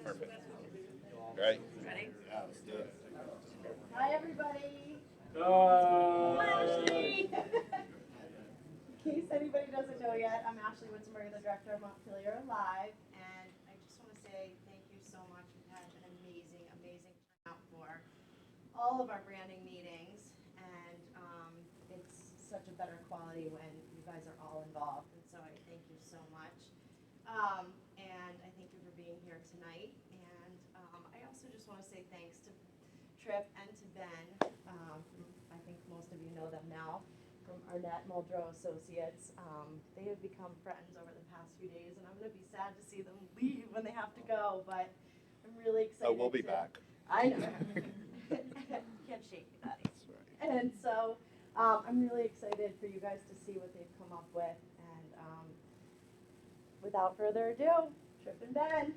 Perfect. Great. Ready? Yeah, let's do it. Hi, everybody. Hi, Ashley. In case anybody doesn't know yet, I'm Ashley Wittenberg, the director of Montpelier Live, and I just want to say thank you so much. We've had an amazing, amazing turnout for all of our branding meetings, and it's such a better quality when you guys are all involved, and so I thank you so much. And I thank you for being here tonight, and I also just want to say thanks to Trip and to Ben. I think most of you know them now from Arnett Muldrow Associates. They have become friends over the past few days, and I'm going to be sad to see them leave when they have to go, but I'm really excited. Oh, we'll be back. I know. Can't shake me, Daddy. That's right. And so I'm really excited for you guys to see what they've come up with. And without further ado, Trip and Ben.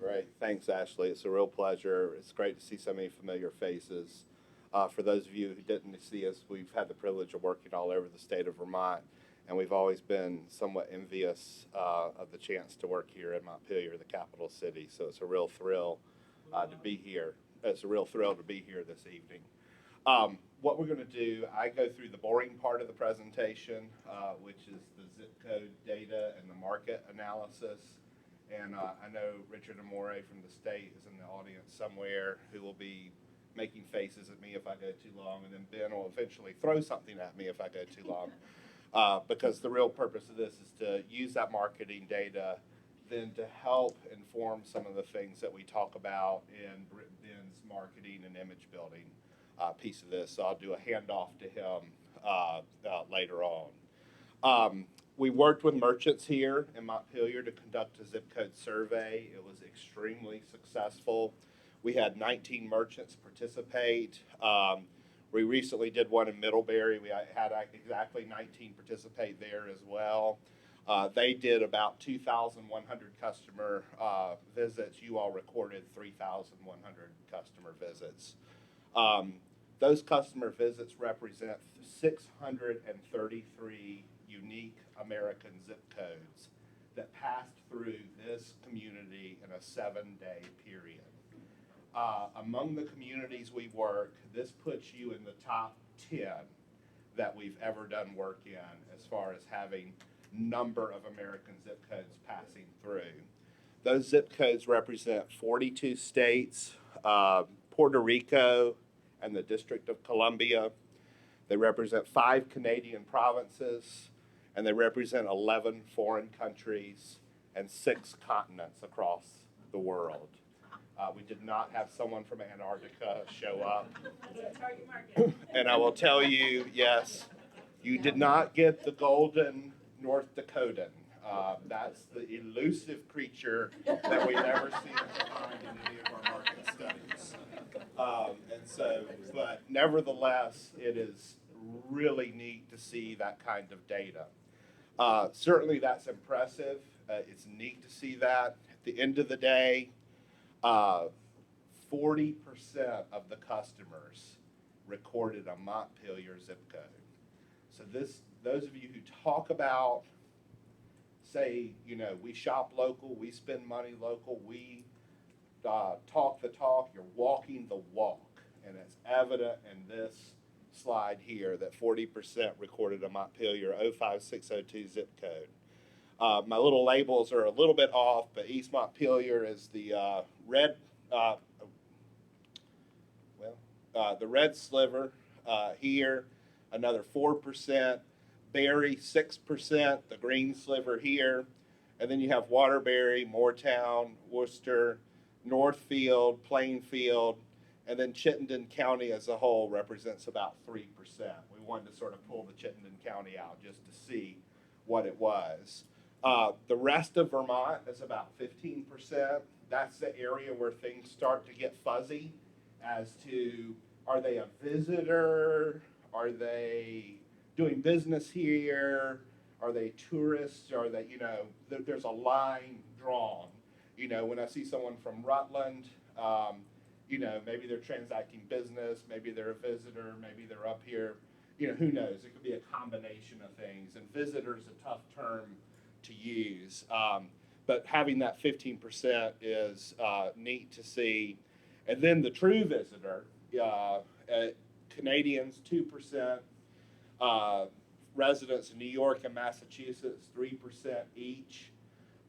Great. Thanks, Ashley. It's a real pleasure. It's great to see so many familiar faces. For those of you who didn't see us, we've had the privilege of working all over the state of Vermont, and we've always been somewhat envious of the chance to work here in Montpelier, the capital city. So it's a real thrill to be here. It's a real thrill to be here this evening. What we're going to do, I go through the boring part of the presentation, which is the zip code data and the market analysis. And I know Richard Amore from the state is in the audience somewhere who will be making faces at me if I go too long, and then Ben will eventually throw something at me if I go too long. Because the real purpose of this is to use that marketing data then to help inform some of the things that we talk about in Ben's marketing and image building piece of this. So I'll do a handoff to him later on. We worked with merchants here in Montpelier to conduct a zip code survey. It was extremely successful. We had 19 merchants participate. We recently did one in Middlebury. We had exactly 19 participate there as well. They did about 2,100 customer visits. You all recorded 3,100 customer visits. Those customer visits represent 633 unique American zip codes that passed through this community in a 7-day period. Among the communities we work, this puts you in the top 10 that we've ever done work in as far as having number of American zip codes passing through. Those zip codes represent 42 states, Puerto Rico, and the District of Columbia. They represent 5 Canadian provinces, and they represent 11 foreign countries and 6 continents across the world. We did not have someone from Antarctica show up. Target market. And I will tell you, yes, you did not get the golden North Dakotan. That's the elusive creature that we never seem to find in any of our market studies. But nevertheless, it is really neat to see that kind of data. Certainly that's impressive. It's neat to see that. At the end of the day, 40% of the customers recorded a Montpelier zip code. So those of you who talk about, say, we shop local, we spend money local, we talk the talk, you're walking the walk. And it's evident in this slide here that 40% recorded a Montpelier 05602 zip code. My little labels are a little bit off, but East Montpelier is the the red sliver here, another 4%, Berry 6%, the green sliver here, and then you have Waterbury, Moortown, Worcester, Northfield, Plainfield, and then Chittenden County as a whole represents about 3%. We wanted to sort of pull the Chittenden County out just to see what it was. The rest of Vermont is about 15%. That's the area where things start to get fuzzy as to, are they a visitor? Are they doing business here? Are they tourists? Are they, there's a line drawn. When I see someone from Rutland, maybe they're transacting business, maybe they're a visitor, maybe they're up here, who knows? It could be a combination of things. And visitor is a tough term to use. but having that 15% is neat to see. And then the true visitor, Canadians 2%, residents in New York and Massachusetts 3% each.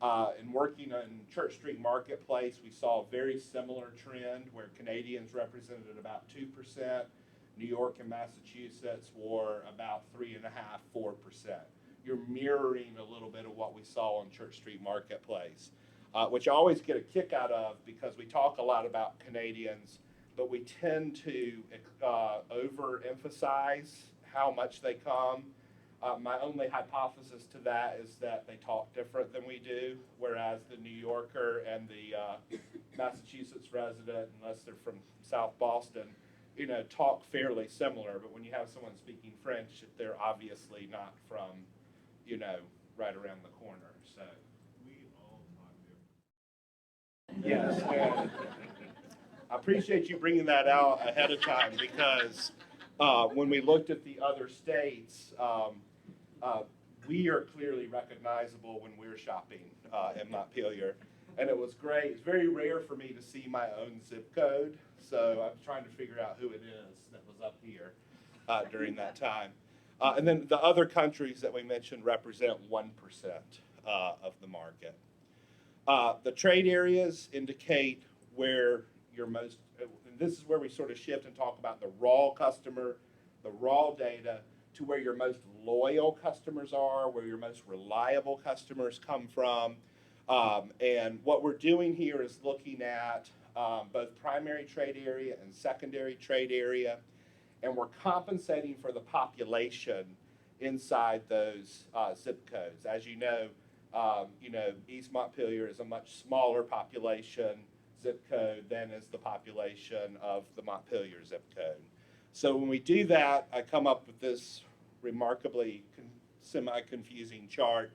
And working on Church Street Marketplace, we saw a very similar trend where Canadians represented about 2%, New York and Massachusetts were about 3.5%, 4%. You're mirroring a little bit of what we saw on Church Street Marketplace, which I always get a kick out of because we talk a lot about Canadians, but we tend to overemphasize how much they come. My only hypothesis to that is that they talk different than we do, whereas the New Yorker and the Massachusetts resident, unless they're from South Boston, talk fairly similar. But when you have someone speaking French, they're obviously not from, right around the corner. So we all talk different. yes, I appreciate you bringing that out ahead of time because when we looked at the other states, we are clearly recognizable when we're shopping in Montpelier. And it was great. It's very rare for me to see my own zip code. So I'm trying to figure out who it is that was up here during that time. And then the other countries that we mentioned represent 1% of the market. The trade areas indicate where you're most, and this is where we sort of shift and talk about the raw customer, the raw data, to where your most loyal customers are, where your most reliable customers come from. And what we're doing here is looking at both primary trade area and secondary trade area, and we're compensating for the population inside those zip codes. As you know, East Montpelier is a much smaller population zip code than is the population of the Montpelier zip code. So when we do that, I come up with this remarkably semi-confusing chart,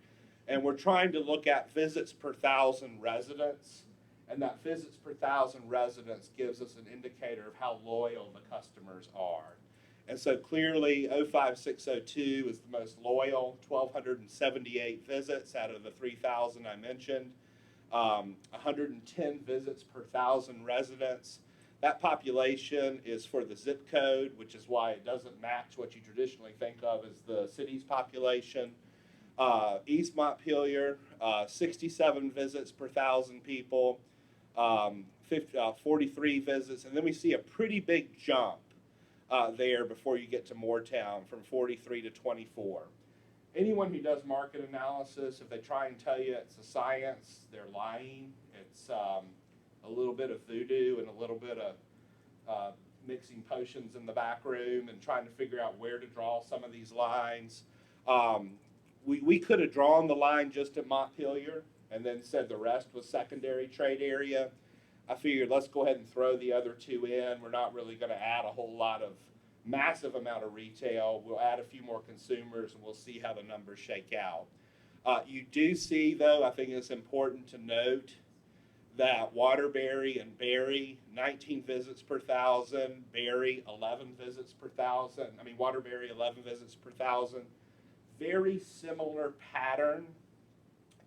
and we're trying to look at visits per 1,000 residents, and that visits per 1,000 residents gives us an indicator of how loyal the customers are. And so clearly 05602 is the most loyal, 1,278 visits out of the 3,000 I mentioned, 110 visits per 1,000 residents. That population is for the zip code, which is why it doesn't match what you traditionally think of as the city's population. East Montpelier, 67 visits per 1,000 people, 43 visits, and then we see a pretty big jump there before you get to Moortown from 43 to 24. Anyone who does market analysis, if they try and tell you it's a science, they're lying. It's a little bit of voodoo and a little bit of mixing potions in the back room and trying to figure out where to draw some of these lines. We could have drawn the line just at Montpelier and then said the rest was secondary trade area. I figured let's go ahead and throw the other two in. We're not really going to add a whole lot of massive amount of retail. We'll add a few more consumers and we'll see how the numbers shake out. You do see, though, I think it's important to note that Waterbury and Barry, 19 visits per 1,000, Barry, 11 visits per 1,000. Waterbury, 11 visits per 1,000. Very similar pattern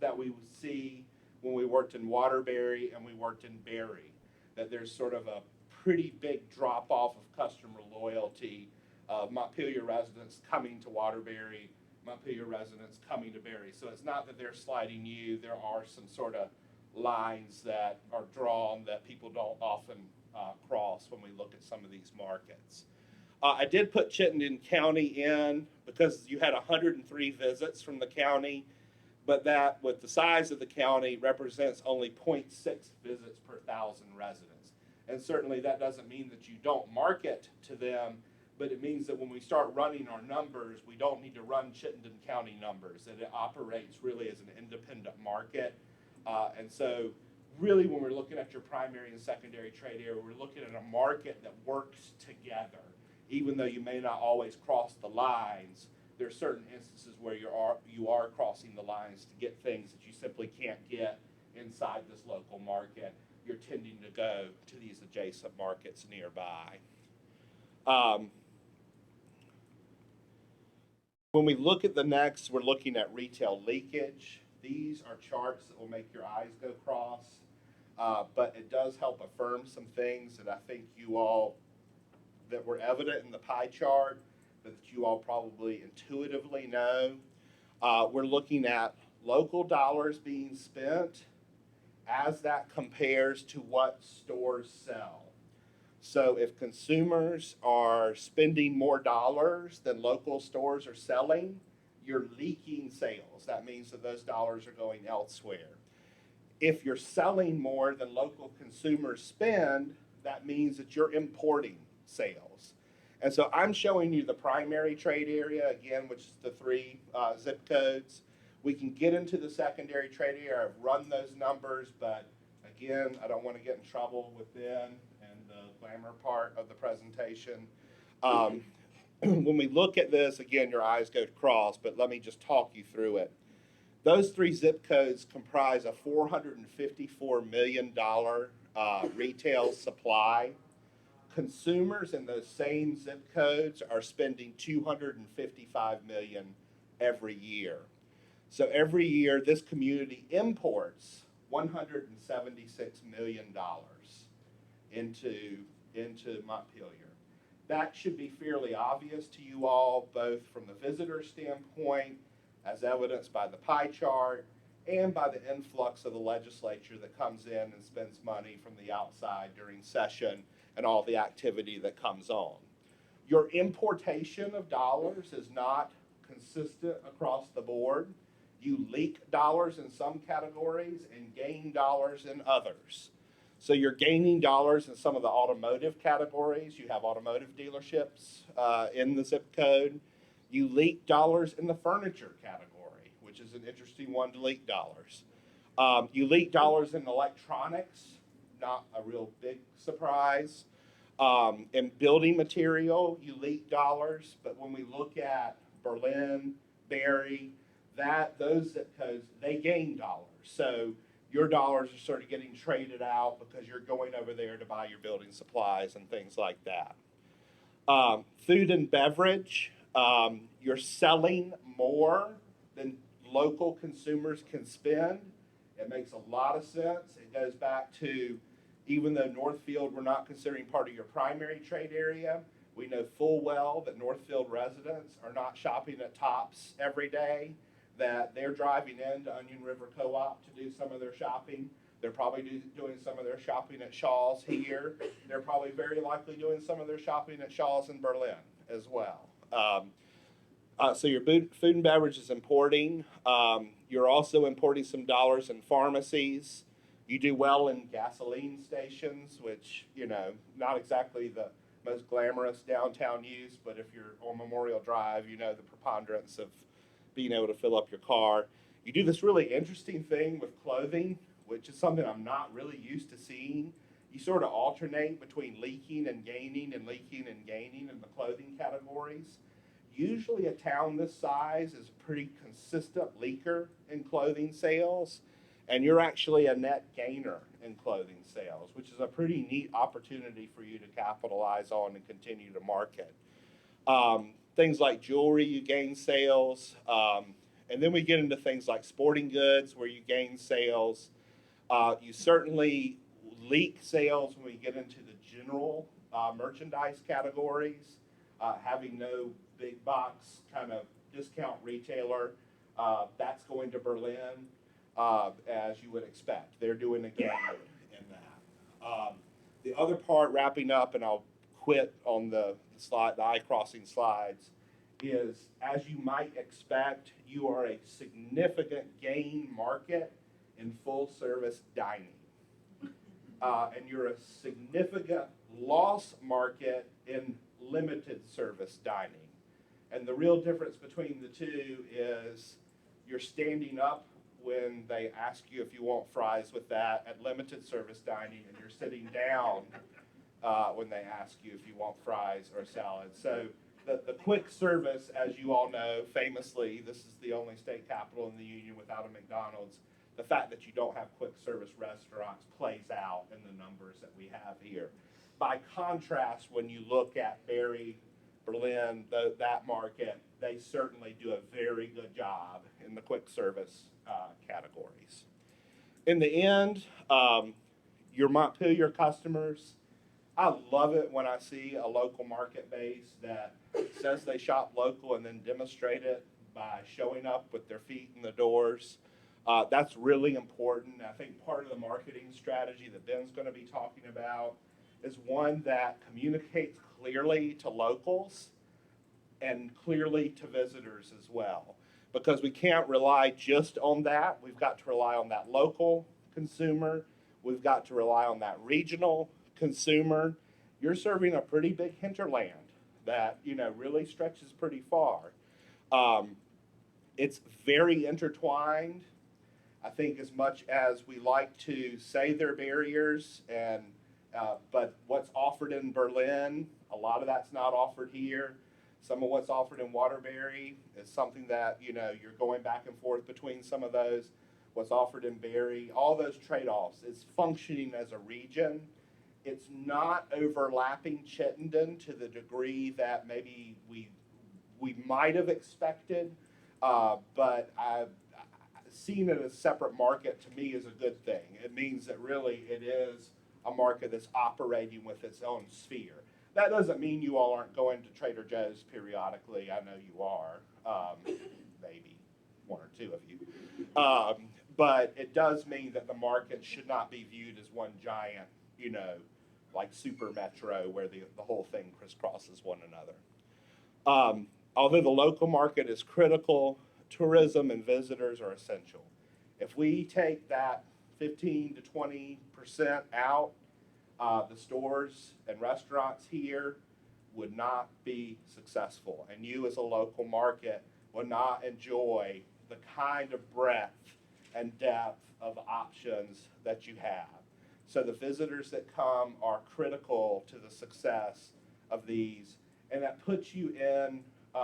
that we would see when we worked in Waterbury and we worked in Barry, that there's sort of a pretty big drop-off of customer loyalty of Montpelier residents coming to Waterbury, Montpelier residents coming to Barry. So it's not that they're sliding you. There are some sort of lines that are drawn that people don't often cross when we look at some of these markets. I did put Chittenden County in because you had 103 visits from the county, but that, with the size of the county, represents only 0.6 visits per 1,000 residents. And certainly that doesn't mean that you don't market to them, but it means that when we start running our numbers, we don't need to run Chittenden County numbers, that it operates really as an independent market. And so really when we're looking at your primary and secondary trade area, we're looking at a market that works together. Even though you may not always cross the lines, there are certain instances where you are crossing the lines to get things that you simply can't get inside this local market. You're tending to go to these adjacent markets nearby. When we look at the next, we're looking at retail leakage. these are charts that will make your eyes go cross, but it does help affirm some things that I think you all, that were evident in the pie chart, but that you all probably intuitively know. We're looking at local dollars being spent as that compares to what stores sell. So if consumers are spending more dollars than local stores are selling, you're leaking sales. That means that those dollars are going elsewhere. If you're selling more than local consumers spend, that means that you're importing sales. And so I'm showing you the primary trade area, again, which is the three zip codes. We can get into the secondary trade area. I've run those numbers, but again, I don't want to get in trouble with Ben and the glamour part of the presentation. When we look at this, again, your eyes go cross, but let me just talk you through it. Those three zip codes comprise a $454 million retail supply. Consumers in those same zip codes are spending $255 million every year. So every year, this community imports $176 million into Montpelier. That should be fairly obvious to you all, both from the visitor standpoint, as evidenced by the pie chart, and by the influx of the legislature that comes in and spends money from the outside during session and all the activity that comes on. Your importation of dollars is not consistent across the board. You leak dollars in some categories and gain dollars in others. So you're gaining dollars in some of the automotive categories. You have automotive dealerships in the zip code. You leak dollars in the furniture category, which is an interesting one to leak dollars. You leak dollars in electronics, not a real big surprise. In building material, you leak dollars, but when we look at Berlin, Barry, those zip codes, they gain dollars. So your dollars are sort of getting traded out because you're going over there to buy your building supplies and things like that. Food and beverage, you're selling more than local consumers can spend. It makes a lot of sense. It goes back to, even though Northfield we're not considering part of your primary trade area, we know full well that Northfield residents are not shopping at Tops every day, that they're driving into Onion River Co-op to do some of their shopping. They're probably doing some of their shopping at Shaw's here. They're probably very likely doing some of their shopping at Shaw's in Berlin as well. So your food and beverage is importing. You're also importing some dollars in pharmacies. You do well in gasoline stations, which, you know, not exactly the most glamorous downtown use, but if you're on Memorial Drive, you know the preponderance of being able to fill up your car. You do this really interesting thing with clothing, which is something I'm not really used to seeing. You sort of alternate between leaking and gaining and leaking and gaining in the clothing categories. Usually a town this size is a pretty consistent leaker in clothing sales, and you're actually a net gainer in clothing sales, which is a pretty neat opportunity for you to capitalize on and continue to market. Things like jewelry, you gain sales. And then we get into things like sporting goods where you gain sales. You certainly leak sales when we get into the general merchandise categories. Having no big box kind of discount retailer, that's going to Berlin, as you would expect. They're doing a gain in that. The other part, wrapping up, and I'll quit on the slide, the eye-crossing slides, is, as you might expect, you are a significant gain market in full-service dining. And you're a significant loss market in limited service dining. And the real difference between the two is you're standing up when they ask you if you want fries with that at limited service dining, and you're sitting down when they ask you if you want fries or salad. So the quick service, as you all know, famously, this is the only state capital in the union without a McDonald's. The fact that you don't have quick service restaurants plays out in the numbers that we have here. By contrast, when you look at Barry, Berlin, that market, they certainly do a very good job in the quick service categories. In the end, your Montpelier customers, I love it when I see a local market base that says they shop local and then demonstrate it by showing up with their feet in the doors. That's really important. I think part of the marketing strategy that Ben's going to be talking about is one that communicates clearly to locals and clearly to visitors as well. Because we can't rely just on that. We've got to rely on that local consumer. We've got to rely on that regional consumer. You're serving a pretty big hinterland that, really stretches pretty far. It's very intertwined. I think as much as we like to say they're barriers, but what's offered in Berlin, a lot of that's not offered here. Some of what's offered in Waterbury is something that, you're going back and forth between some of those. What's offered in Barry, all those trade-offs. It's functioning as a region. It's not overlapping Chittenden to the degree that maybe we might have expected, but seeing it as a separate market to me is a good thing. It means that really it is a market that's operating with its own sphere. That doesn't mean you all aren't going to Trader Joe's periodically. I know you are, maybe one or two of you. But it does mean that the market should not be viewed as one giant, like super metro where the whole thing crisscrosses one another. Although the local market is critical, tourism and visitors are essential. If we take that 15 to 20% out, the stores and restaurants here would not be successful, and you as a local market would not enjoy the kind of breadth and depth of options that you have. So the visitors that come are critical to the success of these, and that puts you in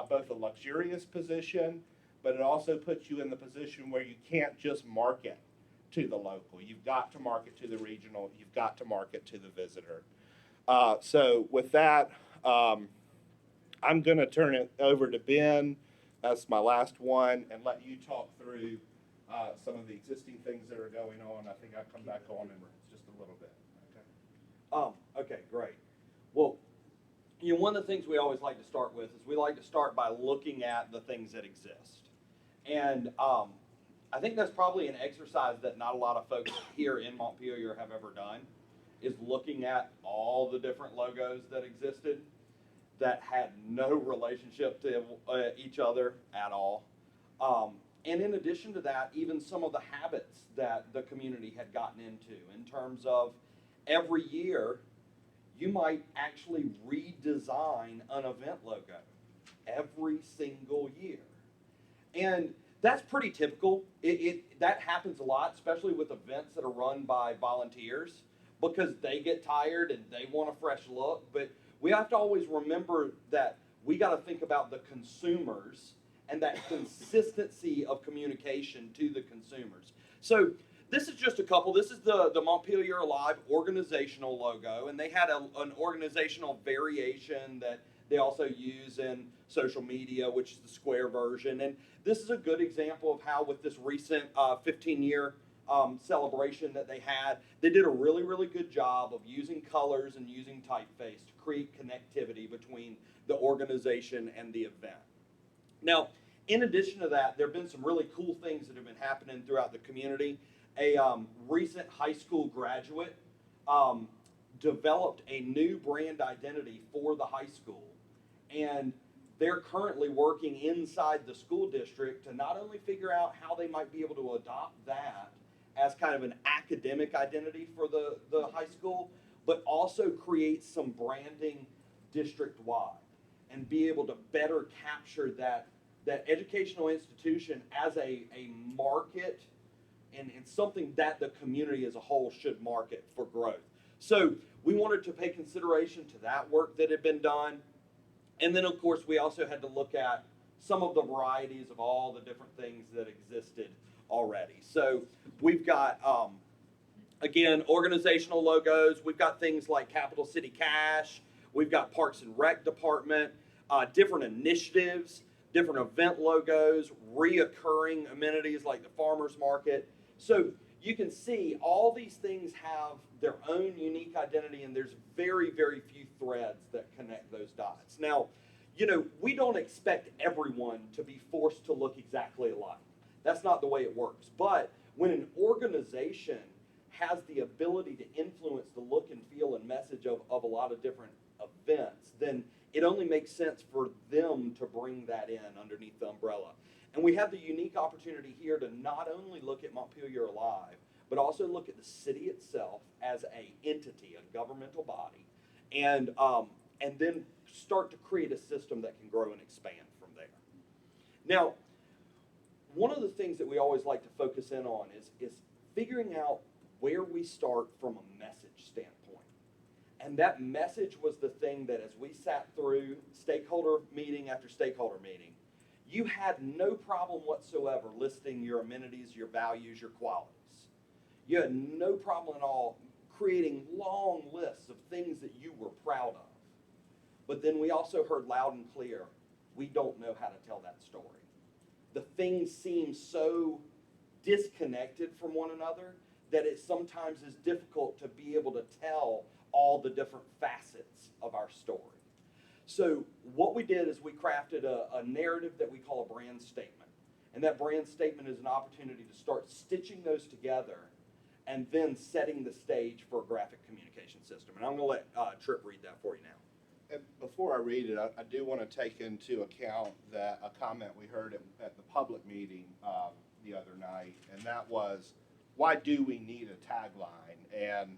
both a luxurious position, but it also puts you in the position where you can't just market to the local. You've got to market to the regional. You've got to market to the visitor. So with that, I'm going to turn it over to Ben. That's my last one, and let you talk through some of the existing things that are going on. I think I'll come back on in just a little bit. Okay, great. Well, one of the things we always like to start with is we like to start by looking at the things that exist. And I think that's probably an exercise that not a lot of folks here in Montpelier have ever done, is looking at all the different logos that existed that had no relationship to each other at all. And in addition to that, even some of the habits that the community had gotten into in terms of every year, you might actually redesign an event logo every single year. And that's pretty typical. That happens a lot, especially with events that are run by volunteers, because they get tired and they want a fresh look. But we have to always remember that we got to think about the consumers and that consistency of communication to the consumers. So this is just a couple. This is the Montpelier Alive organizational logo, and they had an organizational variation that they also use in social media, which is the square version. And this is a good example of how, with this recent 15-year celebration that they had, they did a really, really good job of using colors and using typeface to create connectivity between the organization and the event. Now, in addition to that, there have been some really cool things that have been happening throughout the community. A recent high school graduate developed a new brand identity for the high school. And they're currently working inside the school district to not only figure out how they might be able to adopt that as kind of an academic identity for the high school, but also create some branding district-wide and be able to better capture that educational institution as a market and something that the community as a whole should market for growth. So we wanted to pay consideration to that work that had been done. And then, of course, we also had to look at some of the varieties of all the different things that existed already. So we've got, again, organizational logos. We've got things like Capital City Cash. We've got Parks and Rec Department, different initiatives different event logos, reoccurring amenities like the farmer's market. So you can see all these things have their own unique identity, and there's very, very few threads that connect those dots. Now, we don't expect everyone to be forced to look exactly alike. That's not the way it works. But when an organization has the ability to influence the look and feel and message of a lot of different events, then it only makes sense for them to bring that in underneath the umbrella. And we have the unique opportunity here to not only look at Montpelier Alive, but also look at the city itself as a entity, a governmental body, and then start to create a system that can grow and expand from there. Now, one of the things that we always like to focus in on is figuring out where we start from a message standpoint. And that message was the thing that, as we sat through stakeholder meeting after stakeholder meeting, you had no problem whatsoever listing your amenities, your values, your qualities. You had no problem at all creating long lists of things that you were proud of. But then we also heard loud and clear, we don't know how to tell that story. The things seem so disconnected from one another that it sometimes is difficult to be able to tell all the different facets of our story. So what we did is we crafted a narrative that we call a brand statement. And that brand statement is an opportunity to start stitching those together and then setting the stage for a graphic communication system. And I'm going to let Tripp read that for you now. And before I read it, I do want to take into account that a comment we heard at the public meeting the other night, and that was, why do we need a tagline? And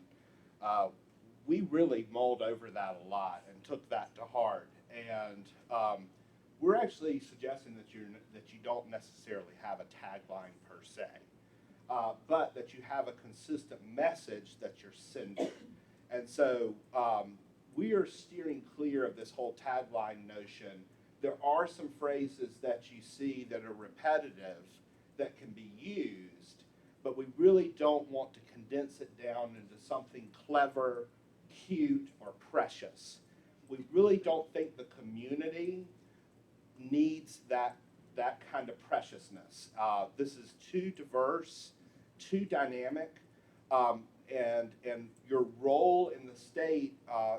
we really mulled over that a lot and took that to heart. And we're actually suggesting that you don't necessarily have a tagline per se, but that you have a consistent message that you're sending. And so we are steering clear of this whole tagline notion. There are some phrases that you see that are repetitive that can be used, but we really don't want to condense it down into something clever, cute, or precious. We really don't think the community needs that kind of preciousness. This is too diverse, too dynamic, and your role in the state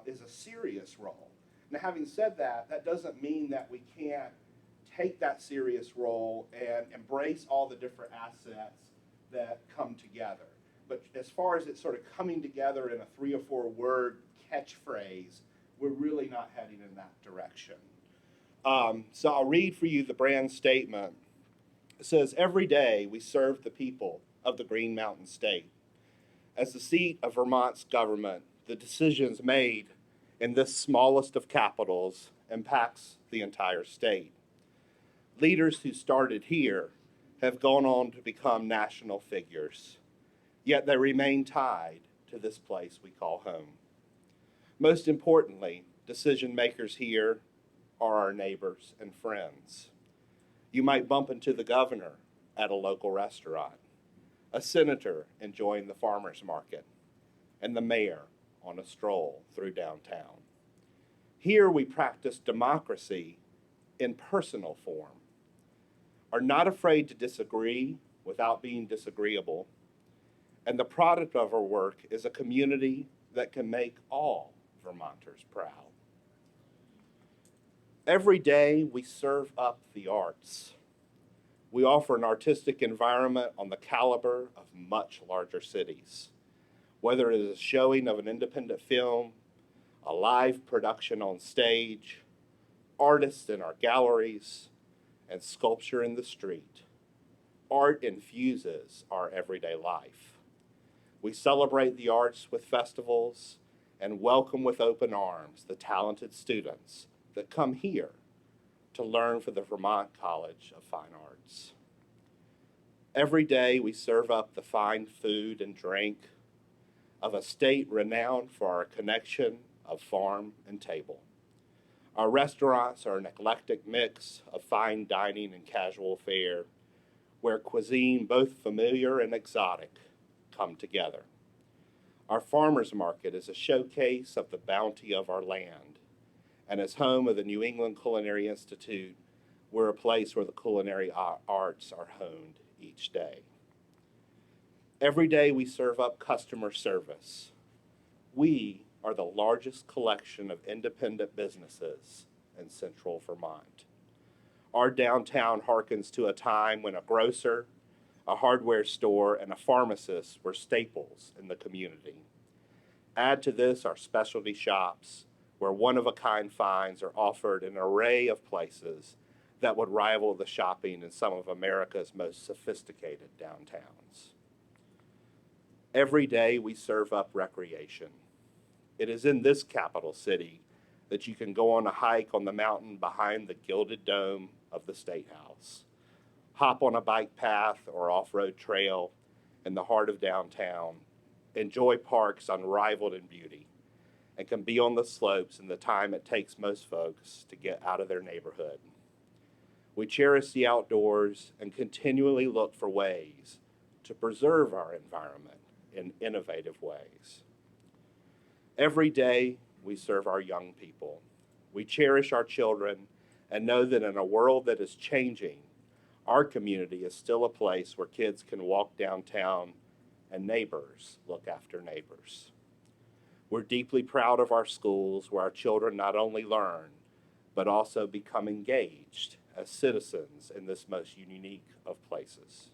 is a serious role. Now, having said that, that doesn't mean that we can't take that serious role and embrace all the different assets that come together. But as far as it sort of coming together in a 3 or 4 word catchphrase, we're really not heading in that direction. So I'll read for you the brand statement. It says, every day we serve the people of the Green Mountain State. As the seat of Vermont's government, the decisions made in this smallest of capitals impacts the entire state. Leaders who started here have gone on to become national figures, yet they remain tied to this place we call home. Most importantly, decision makers here are our neighbors and friends. You might bump into the governor at a local restaurant, a senator enjoying the farmer's market, and the mayor on a stroll through downtown. Here we practice democracy in personal form, are not afraid to disagree without being disagreeable, and the product of our work is a community that can make all Vermonters proud. Every day we serve up the arts. We offer an artistic environment on the caliber of much larger cities. Whether it is a showing of an independent film, a live production on stage, artists in our galleries, and sculpture in the street, art infuses our everyday life. We celebrate the arts with festivals and welcome with open arms the talented students that come here to learn for the Vermont College of Fine Arts. Every day we serve up the fine food and drink of a state renowned for our connection of farm and table. Our restaurants are an eclectic mix of fine dining and casual fare, where cuisine both familiar and exotic come together. Our farmers market is a showcase of the bounty of our land, and as home of the New England Culinary Institute, We're a place where the culinary arts are honed each day. Every day we serve up customer service. We are the largest collection of independent businesses in central Vermont. Our downtown harkens to a time when a grocer, a hardware store, and a pharmacist were staples in the community. Add to this our specialty shops, where one-of-a-kind finds are offered in an array of places that would rival the shopping in some of America's most sophisticated downtowns. Every day we serve up recreation. It is in this capital city that you can go on a hike on the mountain behind the gilded dome of the State House, hop on a bike path or off-road trail in the heart of downtown, enjoy parks unrivaled in beauty, and can be on the slopes in the time it takes most folks to get out of their neighborhood. We cherish the outdoors and continually look for ways to preserve our environment in innovative ways. Every day, we serve our young people. We cherish our children and know that in a world that is changing, our community is still a place where kids can walk downtown and neighbors look after neighbors. We're deeply proud of our schools where our children not only learn, but also become engaged as citizens in this most unique of places.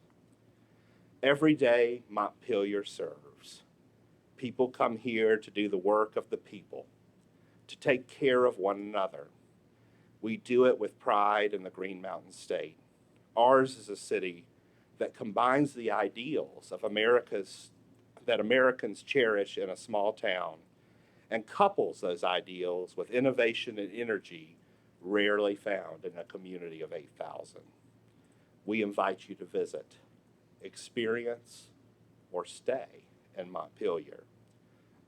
Every day, Montpelier serves. People come here to do the work of the people, to take care of one another. We do it with pride in the Green Mountain State. Ours is a city that combines the ideals of that Americans cherish in a small town and couples those ideals with innovation and energy rarely found in a community of 8,000. We invite you to visit, experience, or stay in Montpelier,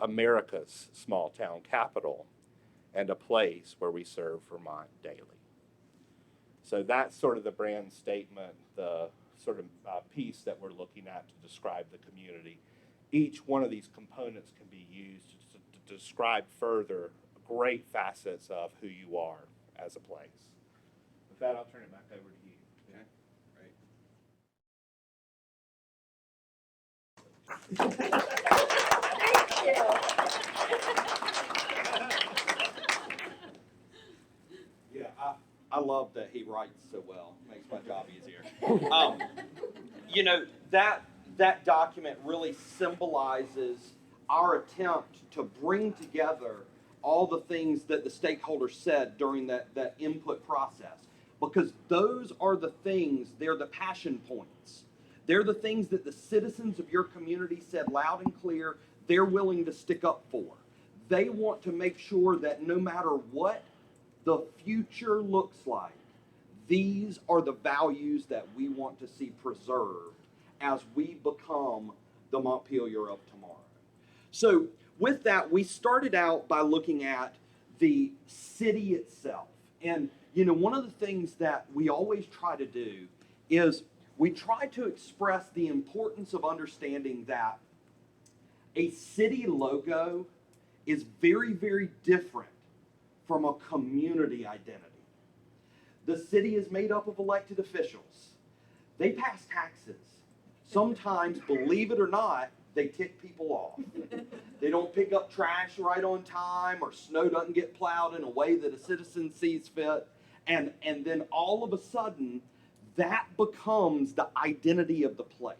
America's small town capital, and a place where we serve Vermont daily. So that's sort of the brand statement, the sort of piece that we're looking at to describe the community. Each one of these components can be used to describe further great facets of who you are as a place. With that, I'll turn it back over to you. Okay, Yeah, I love that he writes so well. Makes my job easier. You know, that document really symbolizes our attempt to bring together all the things that the stakeholders said during that input process. Because those are the things, they're the passion points. They're the things that the citizens of your community said loud and clear they're willing to stick up for. They want to make sure that no matter what the future looks like, these are the values that we want to see preserved as we become the Montpelier of tomorrow. So with that, we started out by looking at the city itself. And, you know, one of the things that we always try to do is we try to express the importance of understanding that a city logo is very, very different from a community identity. The city is made up of elected officials. They pass taxes. Sometimes, believe it or not, they tick people off. They don't pick up trash right on time, or snow doesn't get plowed in a way that a citizen sees fit. And then all of a sudden, that becomes the identity of the place.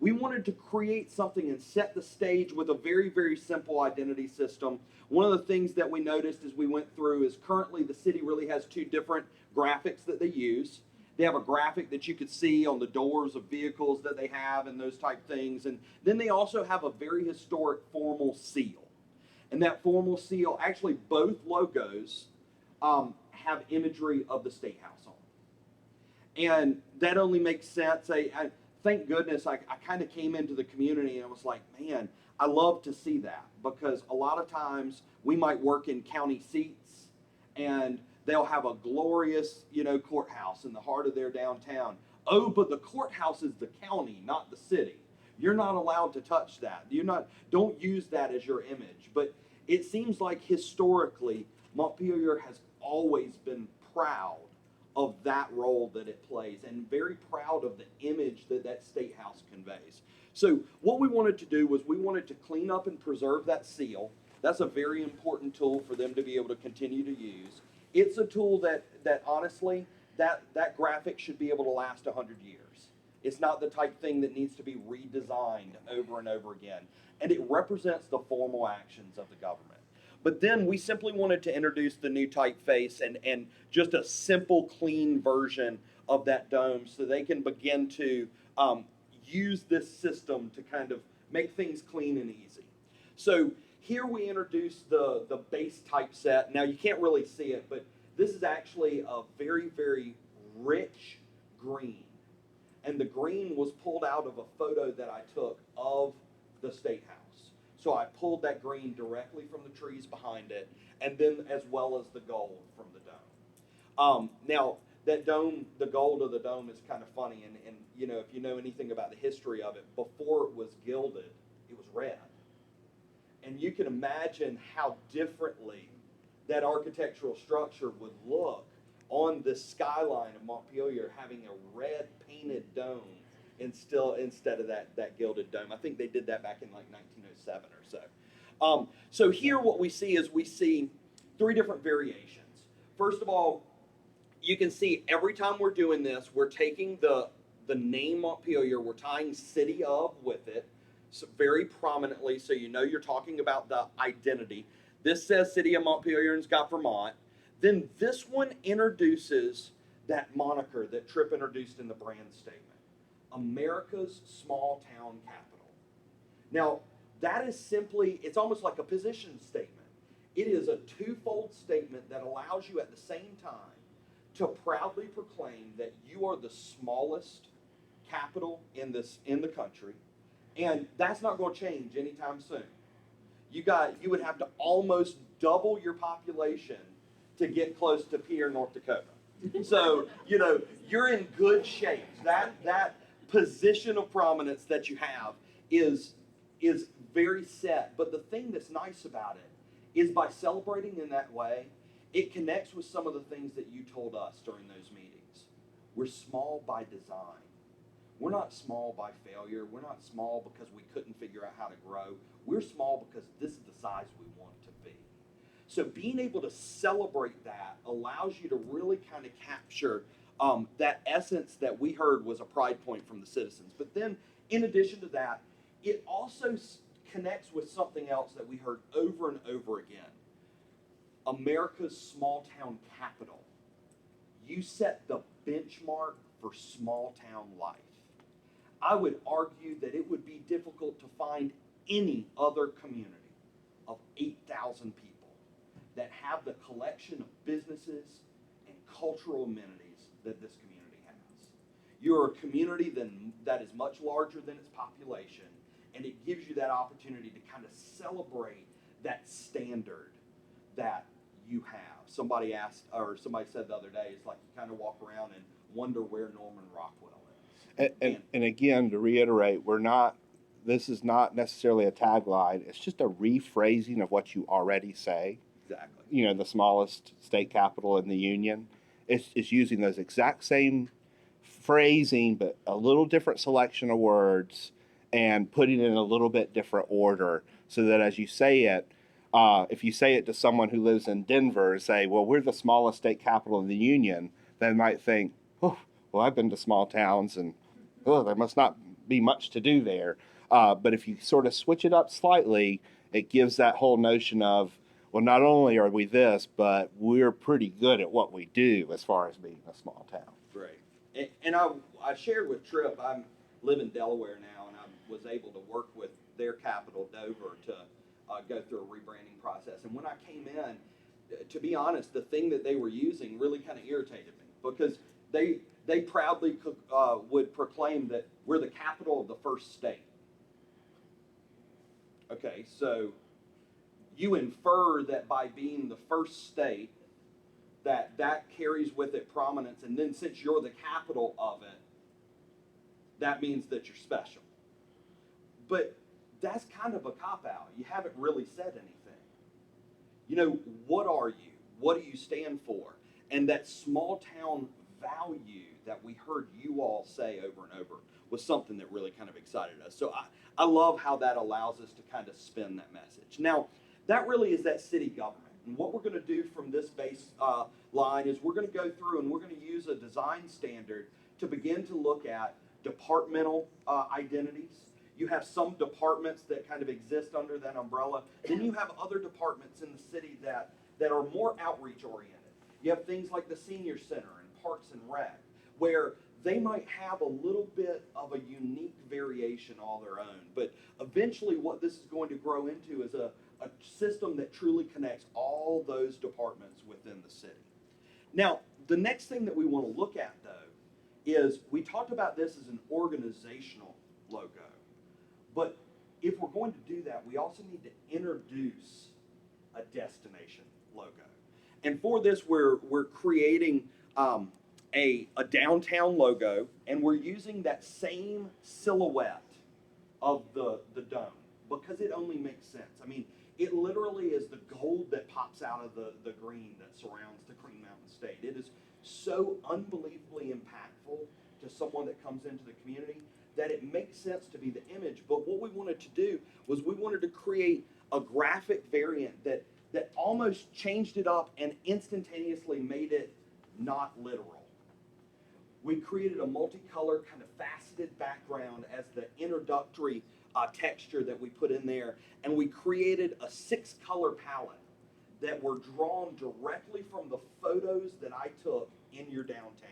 We wanted to create something and set the stage with a very, very simple identity system. One of the things that we noticed as we went through is currently the city really has two different graphics that they use. They have a graphic that you could see on the doors of vehicles that they have and those type things. And then they also have a very historic formal seal. And that formal seal, actually both logos have imagery of the State House on it. And that only makes sense. Thank goodness I kind of came into the community and I was like, man, I love to see that, because a lot of times we might work in county seats and they'll have a glorious, courthouse in the heart of their downtown. Oh, but the courthouse is the county, not the city. You're not allowed to touch that. Don't use that as your image. But it seems like historically, Montpelier has always been proud of that role that it plays, and very proud of the image that that State House conveys. So what we wanted to do was we wanted to clean up and preserve that seal. That's a very important tool for them to be able to continue to use. It's a tool that honestly, that graphic should be able to last 100 years. It's not the type thing that needs to be redesigned over and over again. And it represents the formal actions of the government. But then we simply wanted to introduce the new typeface and just a simple, clean version of that dome so they can begin to use this system to kind of make things clean and easy. So here we introduce the base typeset. Now you can't really see it, but this is actually a very, very rich green. And the green was pulled out of a photo that I took of the State House. So I pulled that green directly from the trees behind it, and then as well as the gold from the dome. Now, that dome, the gold of the dome is kind of funny, and you know, if you know anything about the history of it, before it was gilded, it was red. And you can imagine how differently that architectural structure would look on the skyline of Montpelier having a red painted dome instead of that gilded dome. I think they did that back in like 1907 or so. So here what we see is we see three different variations. First of all, you can see every time we're doing this, we're taking the name Montpelier, we're tying city of with it so very prominently, so you know you're talking about the identity. This says City of Montpelier and it's got Vermont. Then this one introduces that moniker that Tripp introduced in the brand statement. America's small town capital. Now, that is simply, it's almost like a position statement. It is a twofold statement that allows you at the same time to proudly proclaim that you are the smallest capital in the country, and that's not going to change anytime soon. You would have to almost double your population to get close to Pierre, North Dakota. So, you know, you're in good shape. That position of prominence that you have is very set. But the thing that's nice about it is by celebrating in that way, it connects with some of the things that you told us during those meetings. We're small by design. We're not small by failure. We're not small because we couldn't figure out how to grow. We're small because this is the size we want to be. So being able to celebrate that allows you to really kind of capture that essence that we heard was a pride point from the citizens. But then, in addition to that, it also connects with something else that we heard over and over again. America's small town capital. You set the benchmark for small town life. I would argue that it would be difficult to find any other community of 8,000 people that have the collection of businesses and cultural amenities that this community has. You're a community that is much larger than its population, and it gives you that opportunity to kind of celebrate that standard that you have. Somebody asked, or somebody said the other day, it's like you kind of walk around and wonder where Norman Rockwell is. And again, to reiterate, this is not necessarily a tagline. It's just a rephrasing of what you already say. Exactly. You know, the smallest state capital in the union. It's using those exact same phrasing, but a little different selection of words and putting it in a little bit different order so that as you say it, if you say it to someone who lives in Denver, say, well, we're the smallest state capital in the union, they might think, oh, well, I've been to small towns and, oh, there must not be much to do there. But if you sort of switch it up slightly, it gives that whole notion of, well, not only are we this, but we're pretty good at what we do as far as being a small town. Right. And I shared with Tripp, I live in Delaware now, and I was able to work with their capital, Dover, to go through a rebranding process. And when I came in, to be honest, the thing that they were using really kind of irritated me because they proudly would proclaim that we're the capital of the first state. Okay, so you infer that by being the first state, that carries with it prominence, and then since you're the capital of it, that means that you're special. But that's kind of a cop-out. You haven't really said anything. You know, what are you? What do you stand for? And that small town value that we heard you all say over and over was something that really kind of excited us. So I love how that allows us to kind of spin that message. Now, that really is that city government. And what we're going to do from this base line is we're going to go through and we're going to use a design standard to begin to look at departmental identities. You have some departments that kind of exist under that umbrella. Then you have other departments in the city that are more outreach oriented. You have things like the senior center and Parks and Rec, where they might have a little bit of a unique variation all their own. But eventually what this is going to grow into is a system that truly connects all those departments within the city. Now, the next thing that we want to look at, though, is we talked about this as an organizational logo. But if we're going to do that, we also need to introduce a destination logo. And for this, we're creating a downtown logo, and we're using that same silhouette of the dome because it only makes sense. I mean, it literally is the gold that pops out of the green that surrounds the Green Mountain State. It is so unbelievably impactful to someone that comes into the community that it makes sense to be the image. But what we wanted to do was we wanted to create a graphic variant that almost changed it up and instantaneously made it not literal. We created a multicolor kind of faceted background as the introductory texture that we put in there, and we created a 6-color palette that were drawn directly from the photos that I took in your downtown.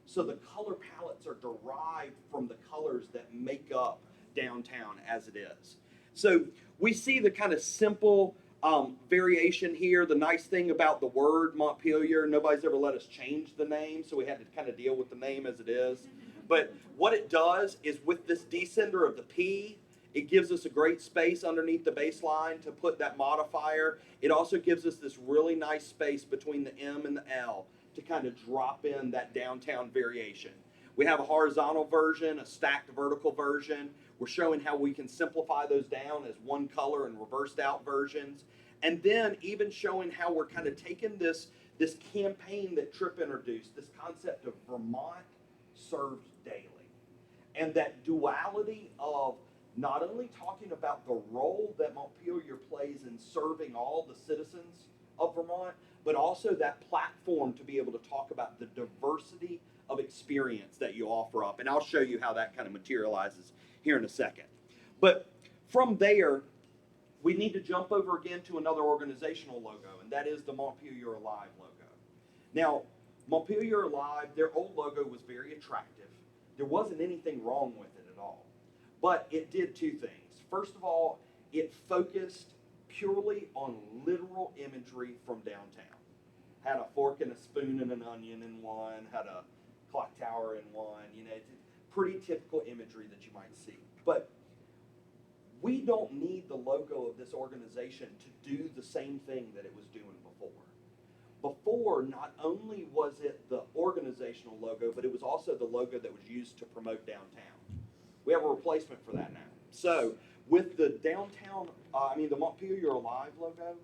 So the color palettes are derived from the colors that make up downtown as it is. So we see the kind of simple variation here. The nice thing about the word Montpelier, nobody's ever let us change the name, so we had to kind of deal with the name as it is. But what it does is with this descender of the P, it gives us a great space underneath the baseline to put that modifier. It also gives us this really nice space between the M and the L to kind of drop in that downtown variation. We have a horizontal version, a stacked vertical version. We're showing how we can simplify those down as one color and reversed out versions. And then even showing how we're kind of taking this campaign that Tripp introduced, this concept of Vermont served daily. And that duality of not only talking about the role that Montpelier plays in serving all the citizens of Vermont, but also that platform to be able to talk about the diversity of experience that you offer up. And I'll show you how that kind of materializes here in a second. But from there, we need to jump over again to another organizational logo, and that is the Montpelier Alive logo. Now, Montpelier Alive, their old logo was very attractive. There wasn't anything wrong with it at all. But it did two things. First of all, it focused purely on literal imagery from downtown. Had a fork and a spoon and an onion in one, had a clock tower in one, it's pretty typical imagery that you might see. But we don't need the logo of this organization to do the same thing that it was doing before. Before, not only was it the organizational logo, but it was also the logo that was used to promote downtown. We have a replacement for that now. So with the the Montpelier Alive logo,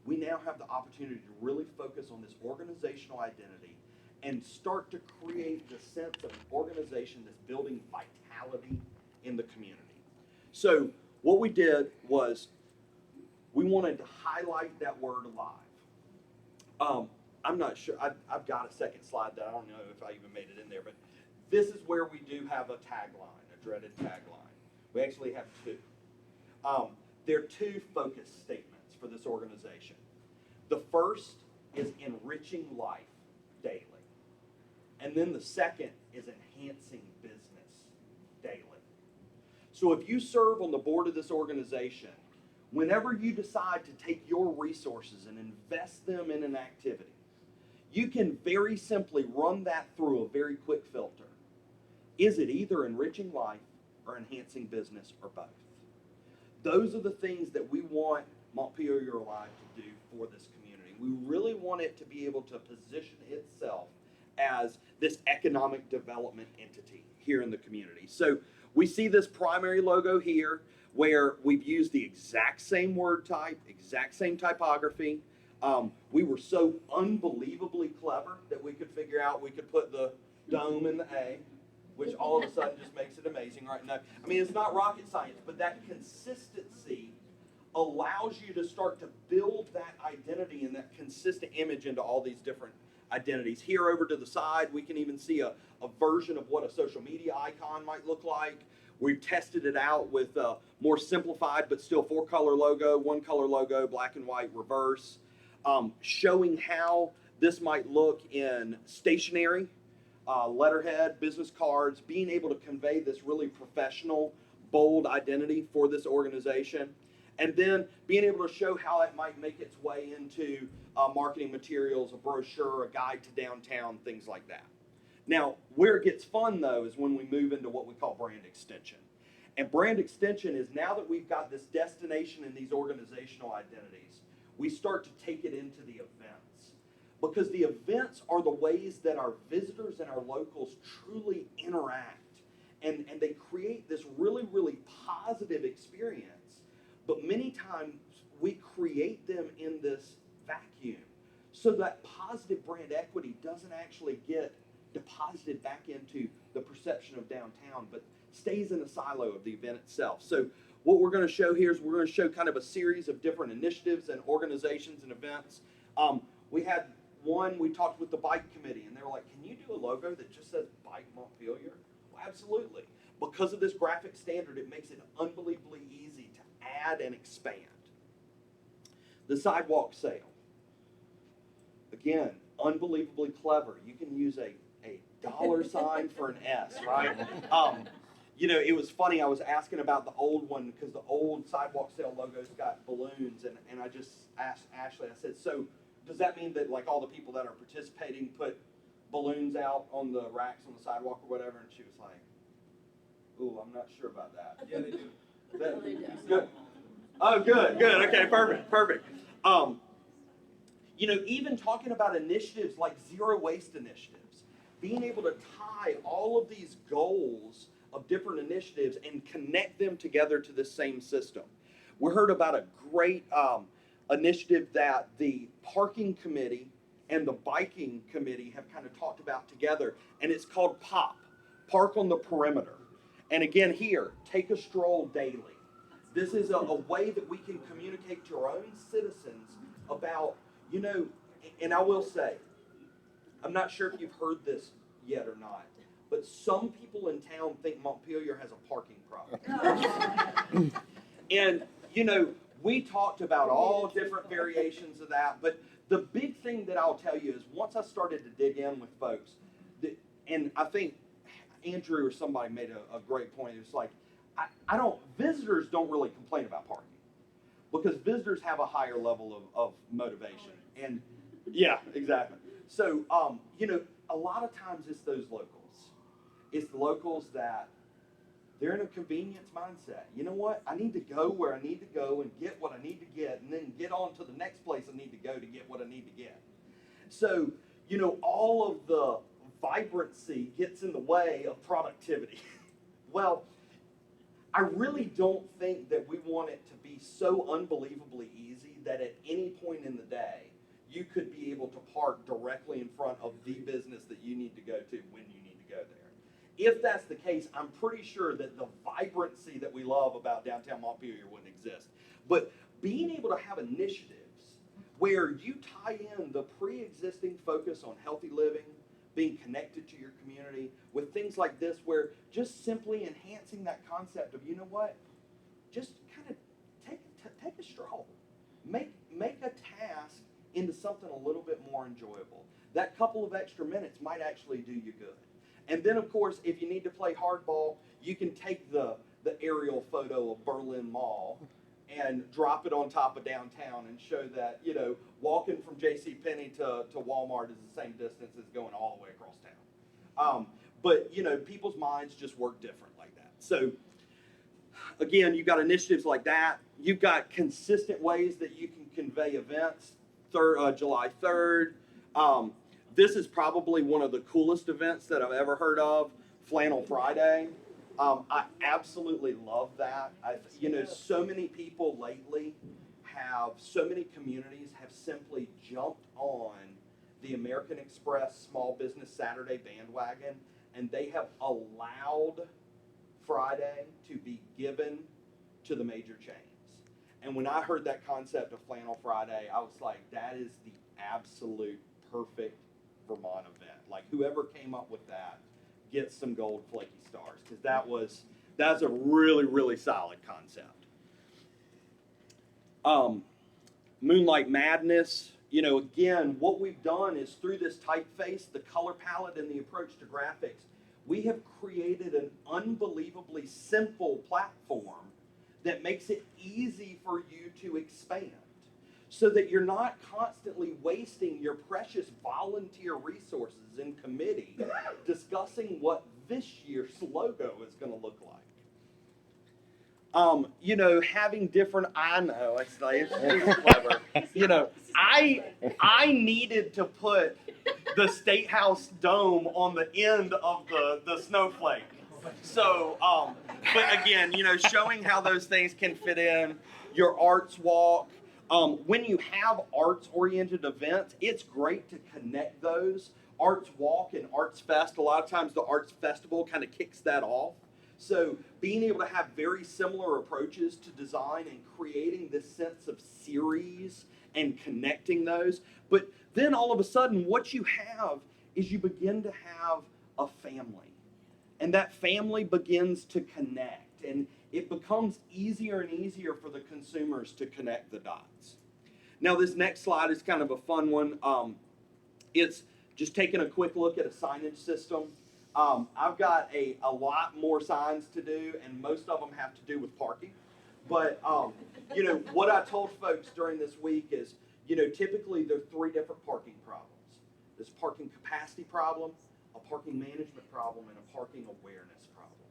we now have the opportunity to really focus on this organizational identity and start to create the sense of an organization that's building vitality in the community. So what we did was we wanted to highlight that word alive. I'm not sure, I've got a second slide that I don't know if I even made it in there, but this is where we do have a tagline, a dreaded tagline. We actually have two. There are two focus statements for this organization. The first is enriching life daily. And then the second is enhancing business daily. So if you serve on the board of this organization, whenever you decide to take your resources and invest them in an activity, you can very simply run that through a very quick filter. Is it either enriching life or enhancing business or both? Those are the things that we want Montpelier Alive to do for this community. We really want it to be able to position itself as this economic development entity here in the community. So we see this primary logo here where we've used the exact same word type, exact same typography. We were so unbelievably clever that we could figure out we could put the dome in the A, which all of a sudden just makes it amazing, right? Now, I mean, it's not rocket science, but that consistency allows you to start to build that identity and that consistent image into all these different identities. Here over to the side, we can even see a version of what a social media icon might look like. We've tested it out with a more simplified but still 4-color logo, 1-color logo, black and white reverse, showing how this might look in stationery, letterhead, business cards, being able to convey this really professional, bold identity for this organization, and then being able to show how it might make its way into marketing materials, a brochure, a guide to downtown, things like that. Now, where it gets fun, though, is when we move into what we call brand extension. And brand extension is now that we've got this destination and these organizational identities, we start to take it into the events. Because the events are the ways that our visitors and our locals truly interact. And they create this really, really positive experience. But many times we create them in this vacuum. So that positive brand equity doesn't actually get deposited back into the perception of downtown, but stays in a silo of the event itself. So what we're going to show here is we're going to show kind of a series of different initiatives and organizations and events. We had one, we talked with the bike committee, and they were like, can you do a logo that just says Bike Montpelier? Well, absolutely. Because of this graphic standard, it makes it unbelievably easy to add and expand. The sidewalk sale. Again, unbelievably clever. You can use a dollar sign for an S, right? You know, it was funny. I was asking about the old one because the old sidewalk sale logo's got balloons, and I just asked Ashley. I said, "So does that mean that like all the people that are participating put balloons out on the racks on the sidewalk or whatever?" And she was like, "Ooh, I'm not sure about that." Yeah, they do. That, They do. good. Oh, good. Okay, perfect. You know, even talking about initiatives like zero waste initiatives, being able to tie all of these goals of different initiatives and connect them together to the same system. We heard about a great initiative that the parking committee and the biking committee have kind of talked about together, and it's called POP, Park on the Perimeter. And again here, take a stroll daily. This is a way that we can communicate to our own citizens about, you know, and I will say, I'm not sure if you've heard this yet or not, but some people in town think Montpelier has a parking problem. And, you know, we talked about all different variations of that, but the big thing that I'll tell you is once I started to dig in with folks, and I think Andrew or somebody made a great point. It's like, visitors don't really complain about parking because visitors have a higher level of motivation. And yeah, exactly. So, you know, a lot of times it's those locals. It's the locals that they're in a convenience mindset. You know what? I need to go where I need to go and get what I need to get and then get on to the next place I need to go to get what I need to get. So, you know, all of the vibrancy gets in the way of productivity. Well, I really don't think that we want it to be so unbelievably easy that at any point in the day, you could be able to park directly in front of the business that you need to go to when you need to go there. If that's the case, I'm pretty sure that the vibrancy that we love about downtown Montpelier wouldn't exist. But being able to have initiatives where you tie in the pre-existing focus on healthy living, being connected to your community with things like this, where just simply enhancing that concept of, you know what, just kind of take a stroll, make a task into something a little bit more enjoyable. That couple of extra minutes might actually do you good. And then, of course, if you need to play hardball, you can take the aerial photo of Berlin Mall and drop it on top of downtown and show that, you know, walking from JCPenney to Walmart is the same distance as going all the way across town. But, you know, people's minds just work different like that. So, again, you've got initiatives like that. You've got consistent ways that you can convey events. July 3rd. This is probably one of the coolest events that I've ever heard of, Flannel Friday. I absolutely love that. You know, so many people lately so many communities have simply jumped on the American Express Small Business Saturday bandwagon, and they have allowed Friday to be given to the major chains. And when I heard that concept of Flannel Friday, I was like, that is the absolute perfect Vermont event. Like, whoever came up with that gets some gold flaky stars, because that's a really, really solid concept. Moonlight Madness, again, what we've done is through this typeface, the color palette, and the approach to graphics, we have created an unbelievably simple platform that makes it easy for you to expand, so that you're not constantly wasting your precious volunteer resources in committee discussing what this year's logo is going to look like. Having different, I know, it's clever. I needed to put the State House dome on the end of the snowflake. So, but again, showing how those things can fit in, your arts walk. When you have arts-oriented events, it's great to connect those. Arts Walk and Arts Fest, a lot of times the Arts Festival kind of kicks that off. So being able to have very similar approaches to design and creating this sense of series and connecting those. But then all of a sudden, what you have is you begin to have a family. And that family begins to connect. And it becomes easier and easier for the consumers to connect the dots. Now, this next slide is kind of a fun one. It's just taking a quick look at a signage system. I've got a lot more signs to do, and most of them have to do with parking. But, what I told folks during this week is, typically there are 3 different parking problems. There's a parking capacity problem, a parking management problem, and a parking awareness problem.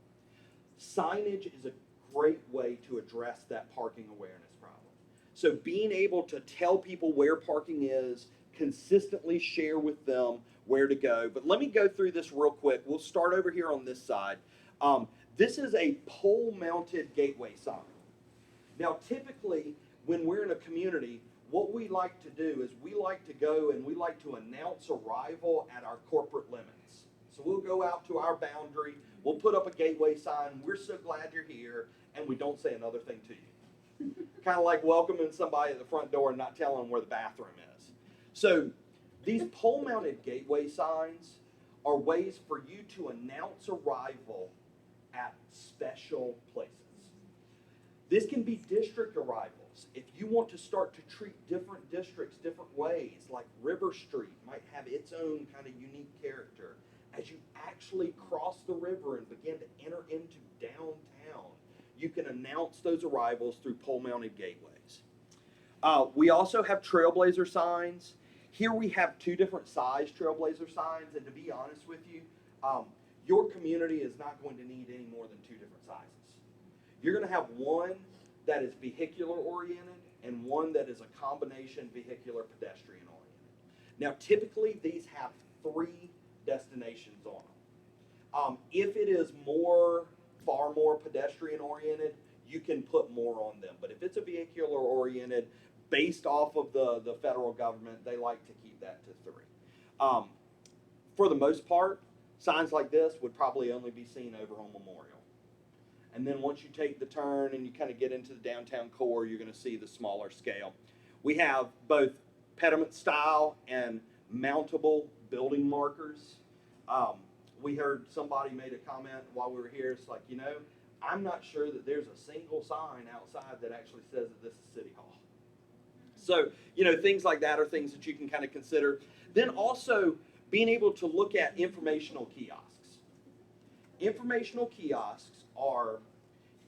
Signage is a great way to address that parking awareness problem. So being able to tell people where parking is, consistently share with them where to go. But let me go through this real quick. We'll start over here on this side. This is a pole-mounted gateway sign. Now, typically, when we're in a community, what we like to do is we like to go and we like to announce arrival at our corporate limits. So we'll go out to our boundary, we'll put up a gateway sign, we're so glad you're here, and we don't say another thing to you. Kind of like welcoming somebody at the front door and not telling them where the bathroom is. So these pole-mounted gateway signs are ways for you to announce arrival at special places. This can be district arrivals. If you want to start to treat different districts different ways, like River Street might have its own kind of unique character. As you actually cross the river and begin to enter into downtown, you can announce those arrivals through pole-mounted gateways. We also have trailblazer signs. Here we have 2 different size trailblazer signs, and to be honest with you, your community is not going to need any more than 2 different sizes. You're going to have one that is vehicular oriented and one that is a combination vehicular pedestrian oriented. Now, typically these have 3 destinations on them. If it is far more pedestrian oriented, you can put more on them. But if it's a vehicular oriented, based off of the federal government, they like to keep that to 3. For the most part, signs like this would probably only be seen over on Memorial. And then once you take the turn and you kind of get into the downtown core, you're going to see the smaller scale. We have both pediment style and mountable building markers. We heard somebody made a comment while we were here. It's like, I'm not sure that there's a single sign outside that actually says that this is City Hall. So, things like that are things that you can kind of consider. Then also being able to look at informational kiosks. Informational kiosks are,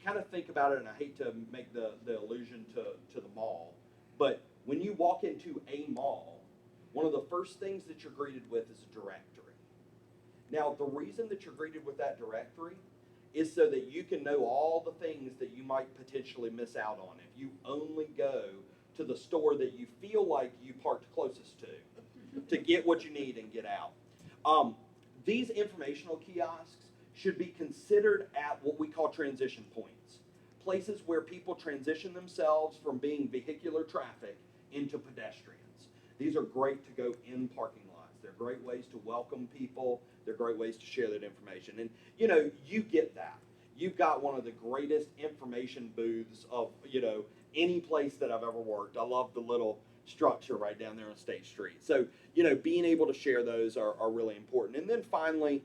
kind of think about it, and I hate to make the allusion to the mall, but when you walk into a mall, one of the first things that you're greeted with is a directory. Now, the reason that you're greeted with that directory is so that you can know all the things that you might potentially miss out on if you only go to the store that you feel like you parked closest to get what you need and get out. These informational kiosks should be considered at what we call transition points. places where people transition themselves from being vehicular traffic into pedestrians. These are great to go in parking lots. They're great ways to welcome people. They're great ways to share that information. And, you know, you get that. You've got one of the greatest information booths of, you know, any place that I've ever worked. I love the little structure right down there on State Street. So, you know, being able to share those are really important. And then finally,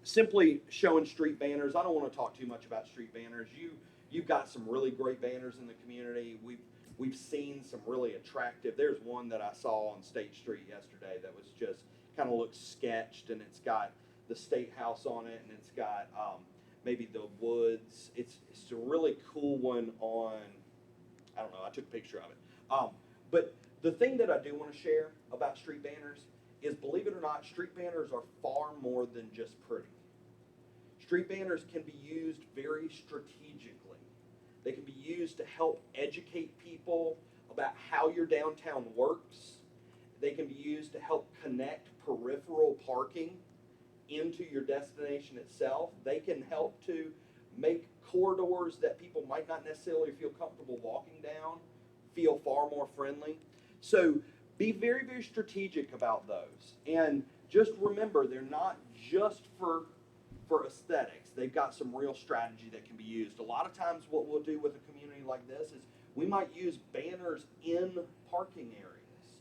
simply showing street banners. I don't want to talk too much about street banners. You've got some really great banners in the community. We've seen some really attractive. There's one that I saw on State Street yesterday that was just kind of looks sketched, and it's got the State House on it, and it's got maybe the woods. It's a really cool one on, I don't know, I took a picture of it. But the thing that I do want to share about street banners is, believe it or not, street banners are far more than just pretty. Street banners can be used very strategically. They can be used to help educate people about how your downtown works. They can be used to help connect peripheral parking into your destination itself. They can help to make corridors that people might not necessarily feel comfortable walking down feel far more friendly. So be very, very strategic about those. And just remember, they're not just for aesthetics. They've got some real strategy that can be used. A lot of times what we'll do with a community like this is we might use banners in parking areas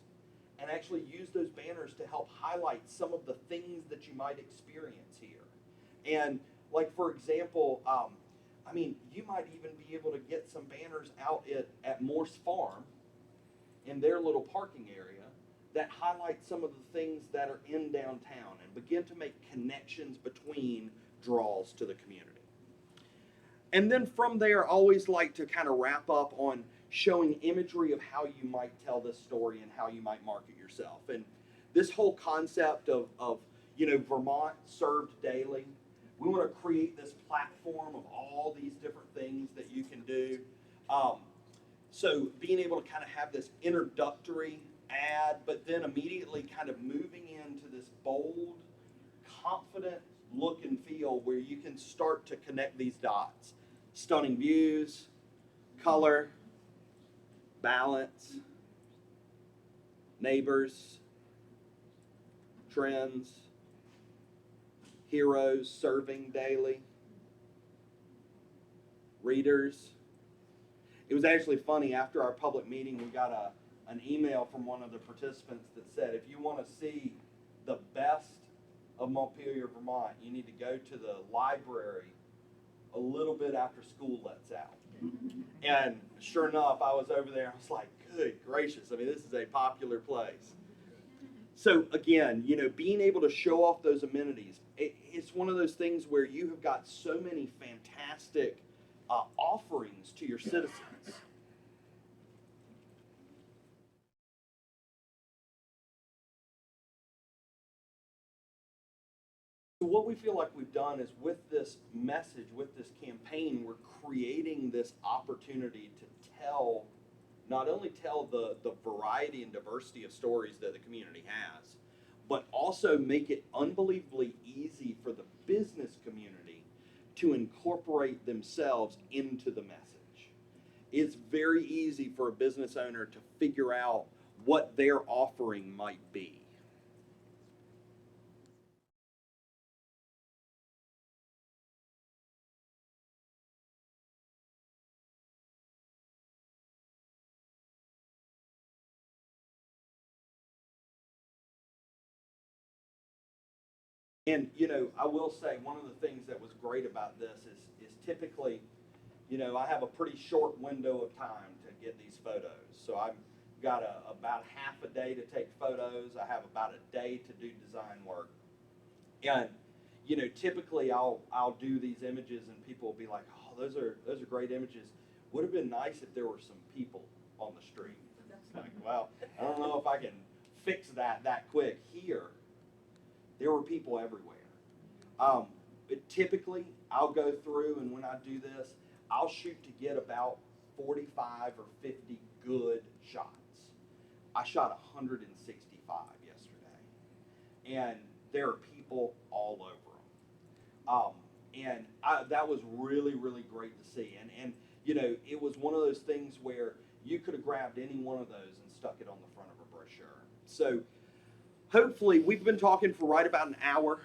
and actually use those banners to help highlight some of the things that you might experience here. And like, for example, I mean, you might even be able to get some banners out at Morse Farm in their little parking area that highlight some of the things that are in downtown and begin to make connections between draws to the community. And then from there, I always like to kind of wrap up on showing imagery of how you might tell this story and how you might market yourself. And this whole concept of you know, Vermont served daily. We want to create this platform of all these different things that you can do. So being able to kind of have this introductory ad, but then immediately kind of moving into this bold, confident look and feel where you can start to connect these dots. Stunning views, color, balance, neighbors, trends, heroes serving daily, readers. It was actually funny, after our public meeting, we got an email from one of the participants that said, if you want to see the best of Montpelier, Vermont, you need to go to the library a little bit after school lets out. And sure enough, I was over there. I was like, good gracious. I mean, this is a popular place. So again, you know, being able to show off those amenities, it's one of those things where you have got so many fantastic offerings to your citizens. So what we feel like we've done is, with this message, with this campaign, we're creating this opportunity to tell, not only tell the variety and diversity of stories that the community has, but also make it unbelievably easy for the business community to incorporate themselves into the message. It's very easy for a business owner to figure out what their offering might be. And, you know, I will say one of the things that was great about this is typically, you know, I have a pretty short window of time to get these photos. So I've got about half a day to take photos. I have about a day to do design work. And, you know, typically I'll do these images and people will be like, oh, those are great images. Would have been nice if there were some people on the street. It's like, well, I don't know if I can fix that quick. Here, there were people everywhere. But typically, I'll go through, and when I do this, I'll shoot to get about 45 or 50 good shots. I shot 165 yesterday, and there are people all over them. And that was really, really great to see. And it was one of those things where you could have grabbed any one of those and stuck it on the front of a brochure. So hopefully, we've been talking for right about an hour.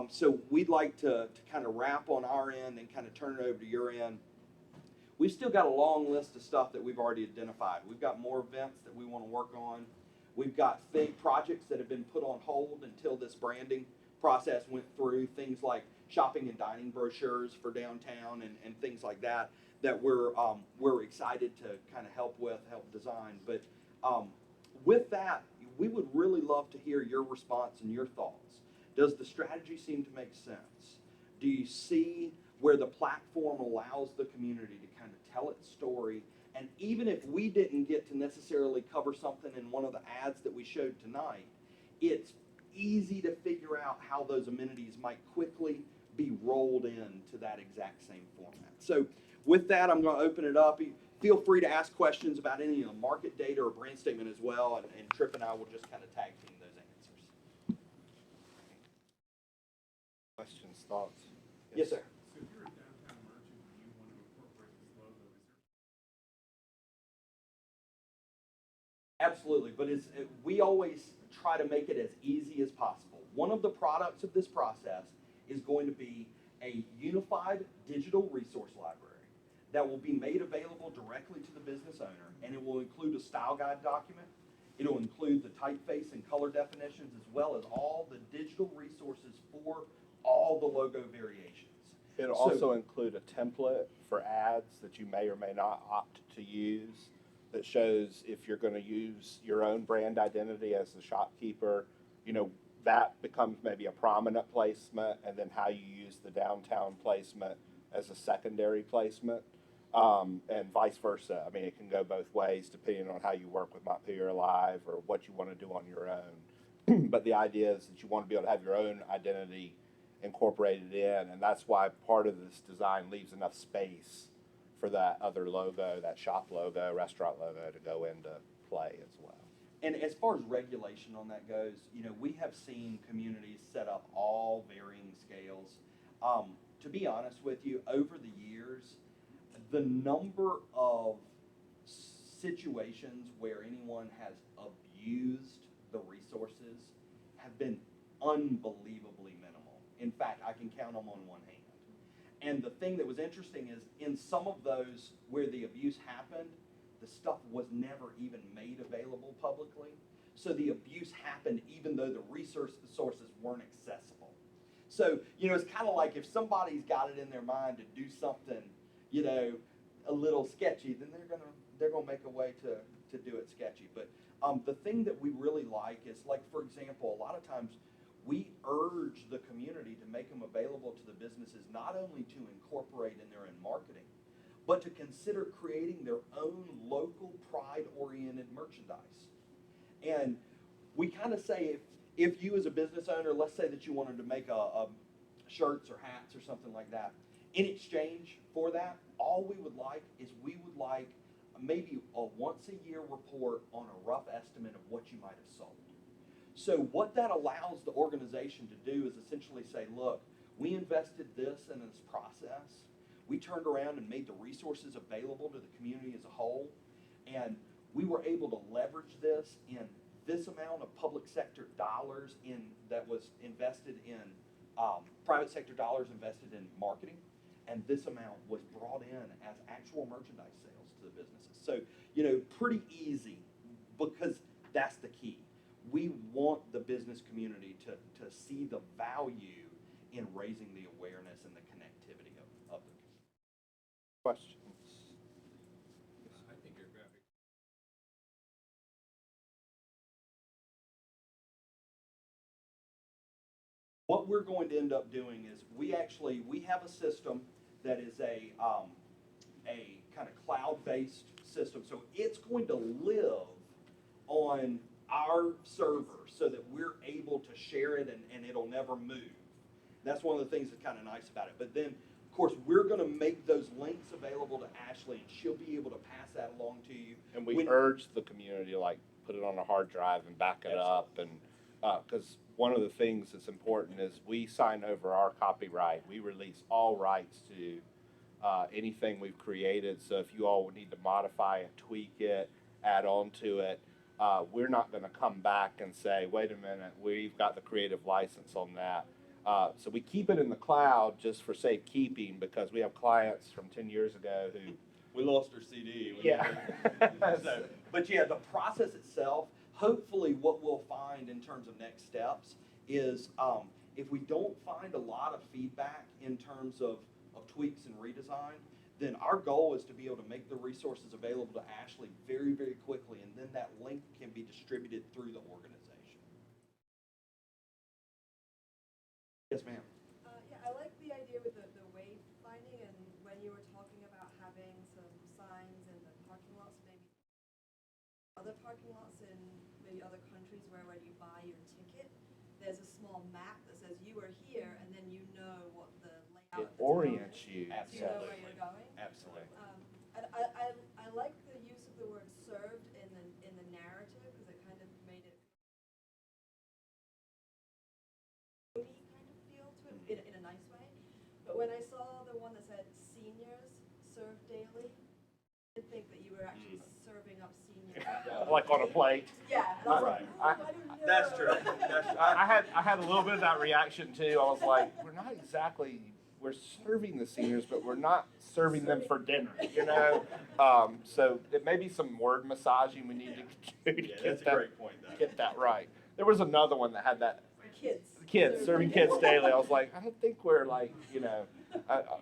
So we'd like to kind of wrap on our end and kind of turn it over to your end. We've still got a long list of stuff that we've already identified. We've got more events that we want to work on. We've got big projects that have been put on hold until this branding process went through, things like shopping and dining brochures for downtown and things like that we're excited to kind of help design. But with that, we would really love to hear your response and your thoughts. Does the strategy seem to make sense? Do you see where the platform allows the community to kind of tell its story? And even if we didn't get to necessarily cover something in one of the ads that we showed tonight, it's easy to figure out how those amenities might quickly be rolled into that exact same format. So with that, I'm going to open it up. Feel free to ask questions about any of the market data or brand statement as well, and Tripp and I will just kind of tag team those answers. Questions, thoughts? Yes, sir. So if you're a downtown merchant and you want to incorporate this logo, is there? Absolutely, but we always try to make it as easy as possible. One of the products of this process is going to be a unified digital resource library that will be made available directly to the business owner, and it will include a style guide document. It'll include the typeface and color definitions, as well as all the digital resources for all the logo variations. It'll also include a template for ads that you may or may not opt to use that shows if you're going to use your own brand identity as the shopkeeper, that becomes maybe a prominent placement, and then how you use the downtown placement as a secondary placement, and vice versa. I mean, it can go both ways depending on how you work with Montpelier Live or what you want to do on your own. But the idea is that you want to be able to have your own identity incorporated in, and that's why part of this design leaves enough space for that other logo, that shop logo, restaurant logo, to go into play as well. And as far as regulation on that goes, we have seen communities set up all varying scales. To be honest with you, over the years, the number of situations where anyone has abused the resources have been unbelievably minimal. In fact, I can count them on one hand. And the thing that was interesting is in some of those where the abuse happened, the stuff was never even made available publicly. So the abuse happened even though the resources weren't accessible. So, it's kind of like if somebody's got it in their mind to do something, a little sketchy, then they're gonna make a way to do it sketchy. But the thing that we really like is, like, for example, a lot of times we urge the community to make them available to the businesses, not only to incorporate in their own marketing, but to consider creating their own local pride-oriented merchandise. And we kind of say, if you as a business owner, let's say that you wanted to make a shirts or hats or something like that, in exchange for that, all we would like is maybe a once-a-year report on a rough estimate of what you might have sold. So what that allows the organization to do is essentially say, look, we invested this in this process. We turned around and made the resources available to the community as a whole, and we were able to leverage this in this amount of public sector dollars that was invested in private sector dollars invested in marketing, and this amount was brought in as actual merchandise sales to the businesses. So, pretty easy, because that's the key. We want the business community to see the value in raising the awareness and the connectivity of the community. Questions? I think your graphic. What we're going to end up doing is we have a system that is a kind of cloud-based system. So it's going to live on our server so that we're able to share it and it'll never move. That's one of the things that's kind of nice about it. But then, of course, we're going to make those links available to Ashley, and she'll be able to pass that along to you. And we urge the community to put it on a hard drive and back it up and because one of the things that's important is we sign over our copyright. We release all rights to anything we've created. So if you all would need to modify it, tweak it, add on to it, we're not going to come back and say, wait a minute, we've got the creative license on that. So we keep it in the cloud just for safekeeping, because we have clients from 10 years ago who, We lost our CD. yeah. So, but yeah, the process itself, hopefully what we'll find in terms of next steps is if we don't find a lot of feedback in terms of tweaks and redesign, then our goal is to be able to make the resources available to Ashley very, very quickly, and then that link can be distributed through the organization. Yes, ma'am. Yeah, I like the idea with the wayfinding, and when you were talking about having some signs in the parking lots, maybe other parking lots in maybe other countries where when you buy your ticket, there's a small map that says you are here, and then you know what the layout It of the town orients is. you. So you know where Absolutely. you're going. Absolutely. And I like the use of the word served in the narrative, because it kind of made it kind of feel to it in a nice way. But when I saw the one that said seniors served daily, I didn't think that you were actually serving up seniors. Like on a plate. Yeah, and I was like, Right. "Ooh, I didn't know." That's true. That's true. I had a little bit of that reaction too. I was like, we're not exactly, we're serving the seniors, but we're not serving them for dinner, you know? So it may be some word massaging we need to do to Yeah, get that's a that, great point, though. get that right. There was another one that had that, Kids. serving kids daily. I was like, I don't think we're like, you know,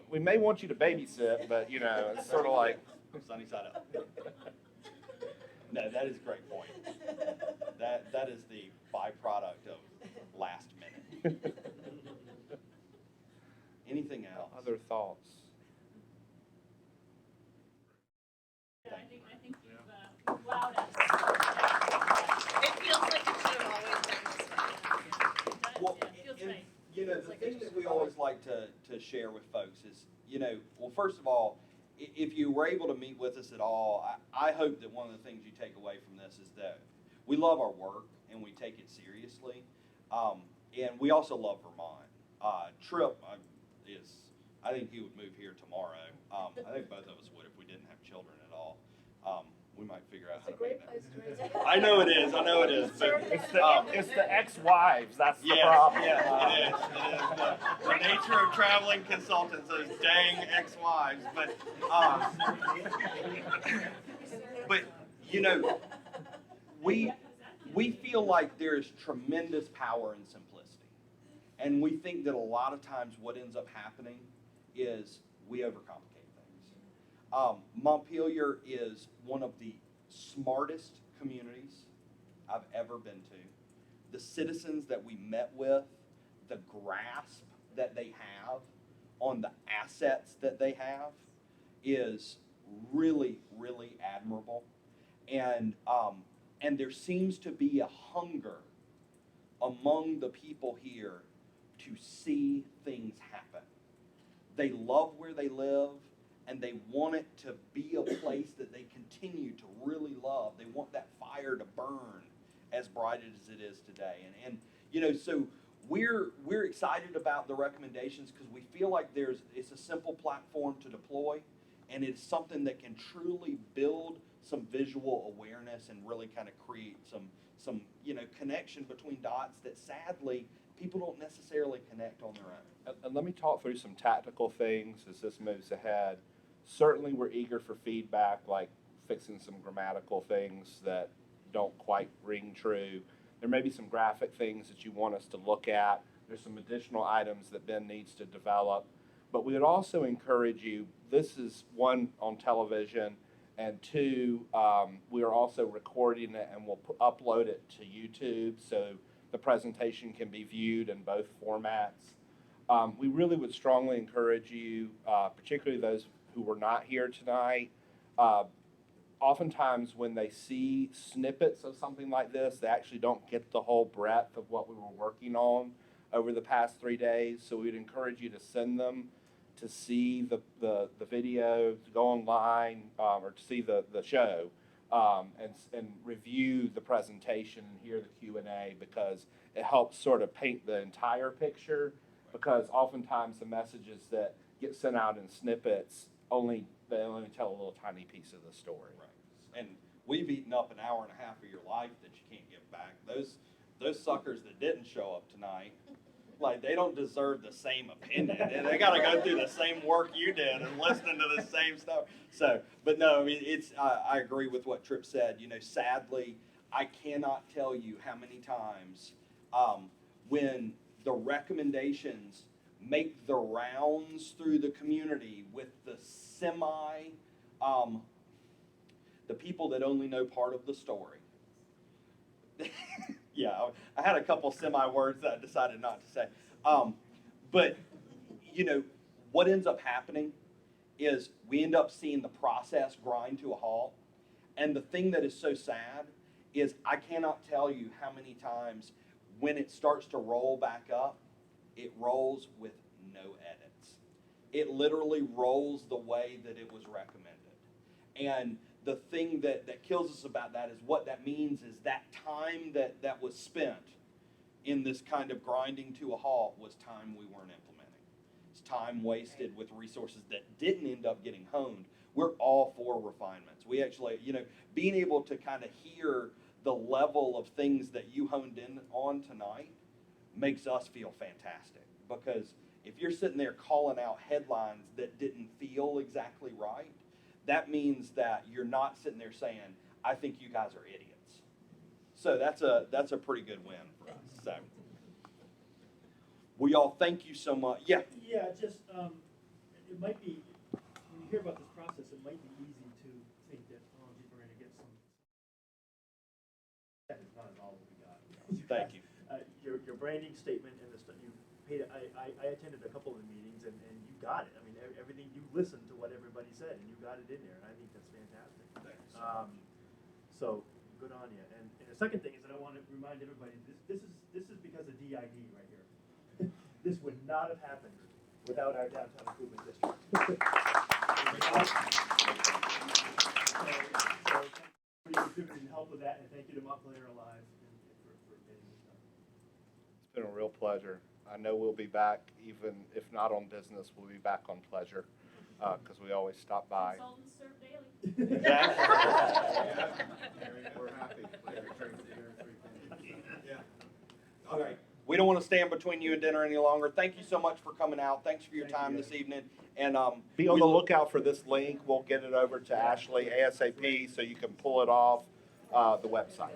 we may want you to babysit, but you know, it's sort of like, Sunny side up. No, that is a great point. That is the byproduct of last minute. Anything else? other thoughts. Yeah, I think you've wowed us. It feels like it should have always been this way. Well, Yeah, it feels and, right. you know, Feels the like thing it that should we be always like to share with folks is, you know, well, first of all, if you were able to meet with us at all, I hope that one of the things you take away from this is that we love our work and we take it seriously. And we also love Vermont. Tripp is, I think he would move here tomorrow. I think both of us would if we didn't have children at all. We might figure out It's a how to make great that. place to raise. I know it is. I know it is. But, It's the ex-wives, that's the yes, problem. yeah, it is. It is. The nature of traveling consultants, those dang ex-wives. But you know, we feel like there is tremendous power in simplicity, and we think that a lot of times what ends up happening is we overcomplicate things. Montpelier is one of the smartest communities I've ever been to. The citizens that we met with, the grasp that they have on the assets that they have is really, really admirable. And there seems to be a hunger among the people here to see things happen. They love where they live, and they want it to be a place that they continue to really love. They want that fire to burn as bright as it is today. And you know, so we're excited about the recommendations because we feel like it's a simple platform to deploy, and it's something that can truly build some visual awareness and really kind of create some you know, connection between dots that sadly people don't necessarily connect on their own. And let me talk through some tactical things as this moves ahead. Certainly, we're eager for feedback, like fixing some grammatical things that don't quite ring true. There may be some graphic things that you want us to look at. There's some additional items that Ben needs to develop. But we would also encourage you, this is one, on television, and two, we are also recording it and we'll upload it to YouTube so the presentation can be viewed in both formats. We really would strongly encourage you, particularly those who were not here tonight, oftentimes when they see snippets of something like this, they actually don't get the whole breadth of what we were working on over the past 3 days. So we'd encourage you to send them to see the video, to go online, or to see the show. and review the presentation and hear the Q&A, because it helps sort of paint the entire picture, because oftentimes the messages that get sent out in snippets only tell a little tiny piece of the story. Right. And we've eaten up an hour and a half of your life that you can't get back. Those suckers that didn't show up tonight, like, they don't deserve the same opinion. They got to go through the same work you did and listening to the same stuff. So, but no, I mean, I agree with what Tripp said. You know, sadly, I cannot tell you how many times when the recommendations make the rounds through the community with the the people that only know part of the story. Yeah, I had a couple words that I decided not to say. But, you know, what ends up happening is we end up seeing the process grind to a halt. And the thing that is so sad is I cannot tell you how many times when it starts to roll back up, it rolls with no edits. It literally rolls the way that it was recommended. And the thing that kills us about that is what that means is that time that was spent in this kind of grinding to a halt was time we weren't implementing. It's time wasted with resources that didn't end up getting honed. We're all for refinements. We actually, you know, being able to kind of hear the level of things that you honed in on tonight makes us feel fantastic. Because if you're sitting there calling out headlines that didn't feel exactly right, that means that you're not sitting there saying, I think you guys are idiots. So that's a pretty good win for us. So, well, y'all, thank you so much. Yeah. Yeah, just, it might be, when you hear about this process, it might be easy to think that, oh, gee, we're gonna get some. That is not at all what we got. Thank you. Your branding statement and the stuff, you paid, I attended a couple of the meetings and you got it. I mean, everything, you listened to what everybody said and you got it in there, and I think that's fantastic. Thanks. So, good on you. And the second thing is that I want to remind everybody, this is because of DID right here. This would not have happened without our downtown improvement district. So thank you for your contributing and help with that, and thank you to Montpelier Alive for getting this done. It's been a real pleasure. I know we'll be back, even if not on business, we'll be back on pleasure, because we always stop by. Consultants serve daily. We're happy. Yeah. All right. We don't want to stand between you and dinner any longer. Thank you so much for coming out. Thanks for your time this evening. And Be on the lookout for this link. We'll get it over to Ashley ASAP so you can pull it off the website.